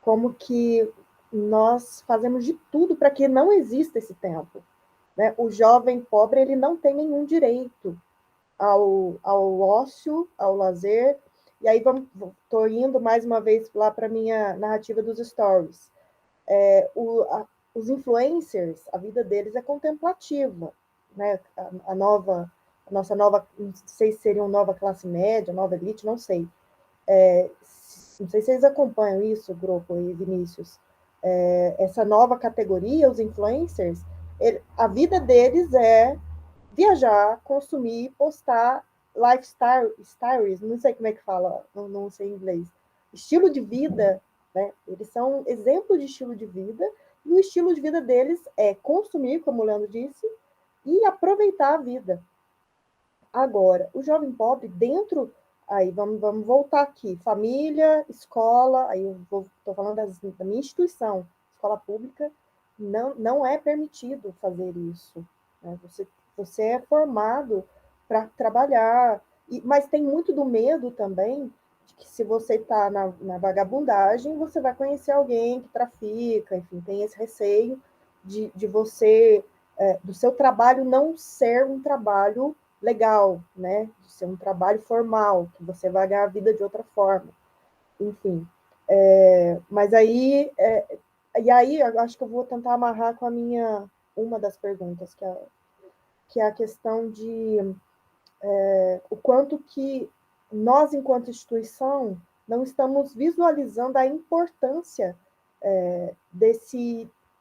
como que nós fazemos de tudo para que não exista esse tempo, né? O jovem pobre, ele não tem nenhum direito ao ócio, ao lazer. E aí estou indo mais uma vez lá para a minha narrativa dos stories. Os influencers, a vida deles é contemplativa, né? A nossa nova, não sei se seria uma nova classe média, nova elite, não sei. Não sei se vocês acompanham isso, grupo e Vinícius. Essa nova categoria, os influencers, a vida deles é viajar, consumir, postar lifestyle, stories, não sei como é que fala, não sei inglês. Estilo de vida, né? Eles são exemplos de estilo de vida, e o estilo de vida deles é consumir, como o Leandro disse, e aproveitar a vida. Agora, o jovem pobre, dentro. Aí, vamos voltar aqui. Família, escola, aí eu estou falando da minha instituição, escola pública, não é permitido fazer isso. Né? Você é formado para trabalhar, mas tem muito do medo também, de que se você está na vagabundagem, você vai conhecer alguém que trafica, enfim, tem esse receio de você, do seu trabalho não ser um trabalho legal, né? De ser um trabalho formal, que você vai ganhar a vida de outra forma. Enfim. Mas aí, e aí eu acho que eu vou tentar amarrar com uma das perguntas, que é a questão de o quanto que nós, enquanto instituição, não estamos visualizando a importância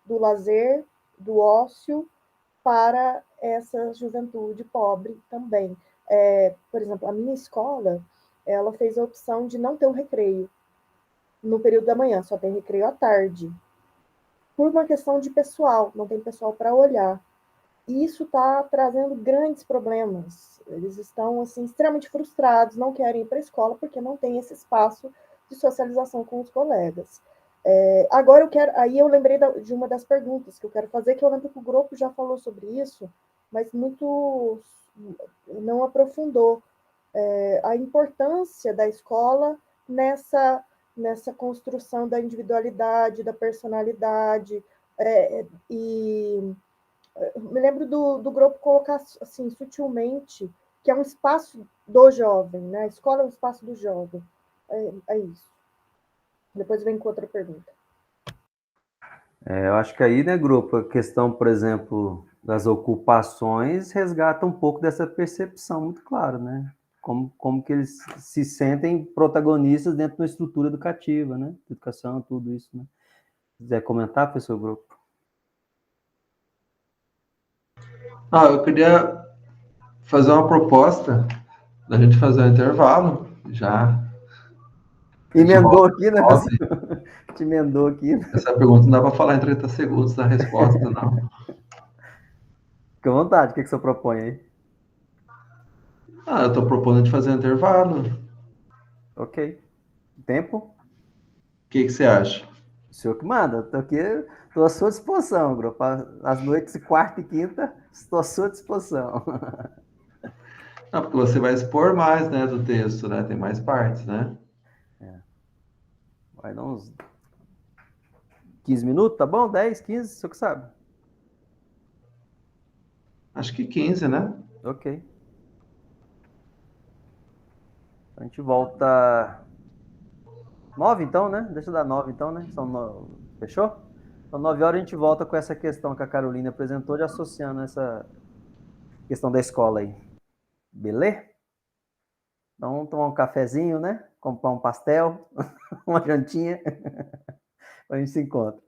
do lazer, do ócio, para essa juventude pobre também. Por exemplo, a minha escola, ela fez a opção de não ter um recreio no período da manhã, só tem recreio à tarde. Por uma questão de pessoal, não tem pessoal para olhar. E isso está trazendo grandes problemas. Eles estão assim, extremamente frustrados, não querem ir para a escola porque não tem esse espaço de socialização com os colegas. Agora aí eu lembrei de uma das perguntas que eu quero fazer, que eu lembro que o grupo já falou sobre isso, mas muito não aprofundou. A importância da escola nessa construção da individualidade, da personalidade, e me lembro do grupo colocar assim sutilmente que é um espaço do jovem, né? A escola é um espaço do jovem. É isso. Depois vem com outra pergunta. Eu acho que aí, né, grupo, a questão, por exemplo, das ocupações resgata um pouco dessa percepção muito clara, né? Como que eles se sentem protagonistas dentro da estrutura educativa, né? Educação, tudo isso, né? Se quiser comentar, professor Grupo? Eu queria fazer uma proposta da gente fazer um intervalo, já. Emendou aqui, né, professor? Te emendou aqui. Essa pergunta não dá para falar em 30 segundos da resposta, não. Fique à vontade, o que você propõe aí? Eu estou propondo de fazer um intervalo. Ok. Tempo? O que você acha? O senhor que manda. Estou aqui, estou à sua disposição, grupo. As noites de quarta e quinta, estou à sua disposição. Não, porque você vai expor mais, né, do texto, né? Tem mais partes, né? Vai dar uns 15 minutos, tá bom? 10, 15, o senhor que sabe. Acho que 15, né? Ok. A gente volta 9, então, né? Deixa eu dar 9, então, né? Fechou? Então, 9 horas a gente volta com essa questão que a Carolina apresentou, de associando essa questão da escola aí. Beleza? Então, vamos tomar um cafezinho, né? Comprar um pastel, uma jantinha. A gente se encontra.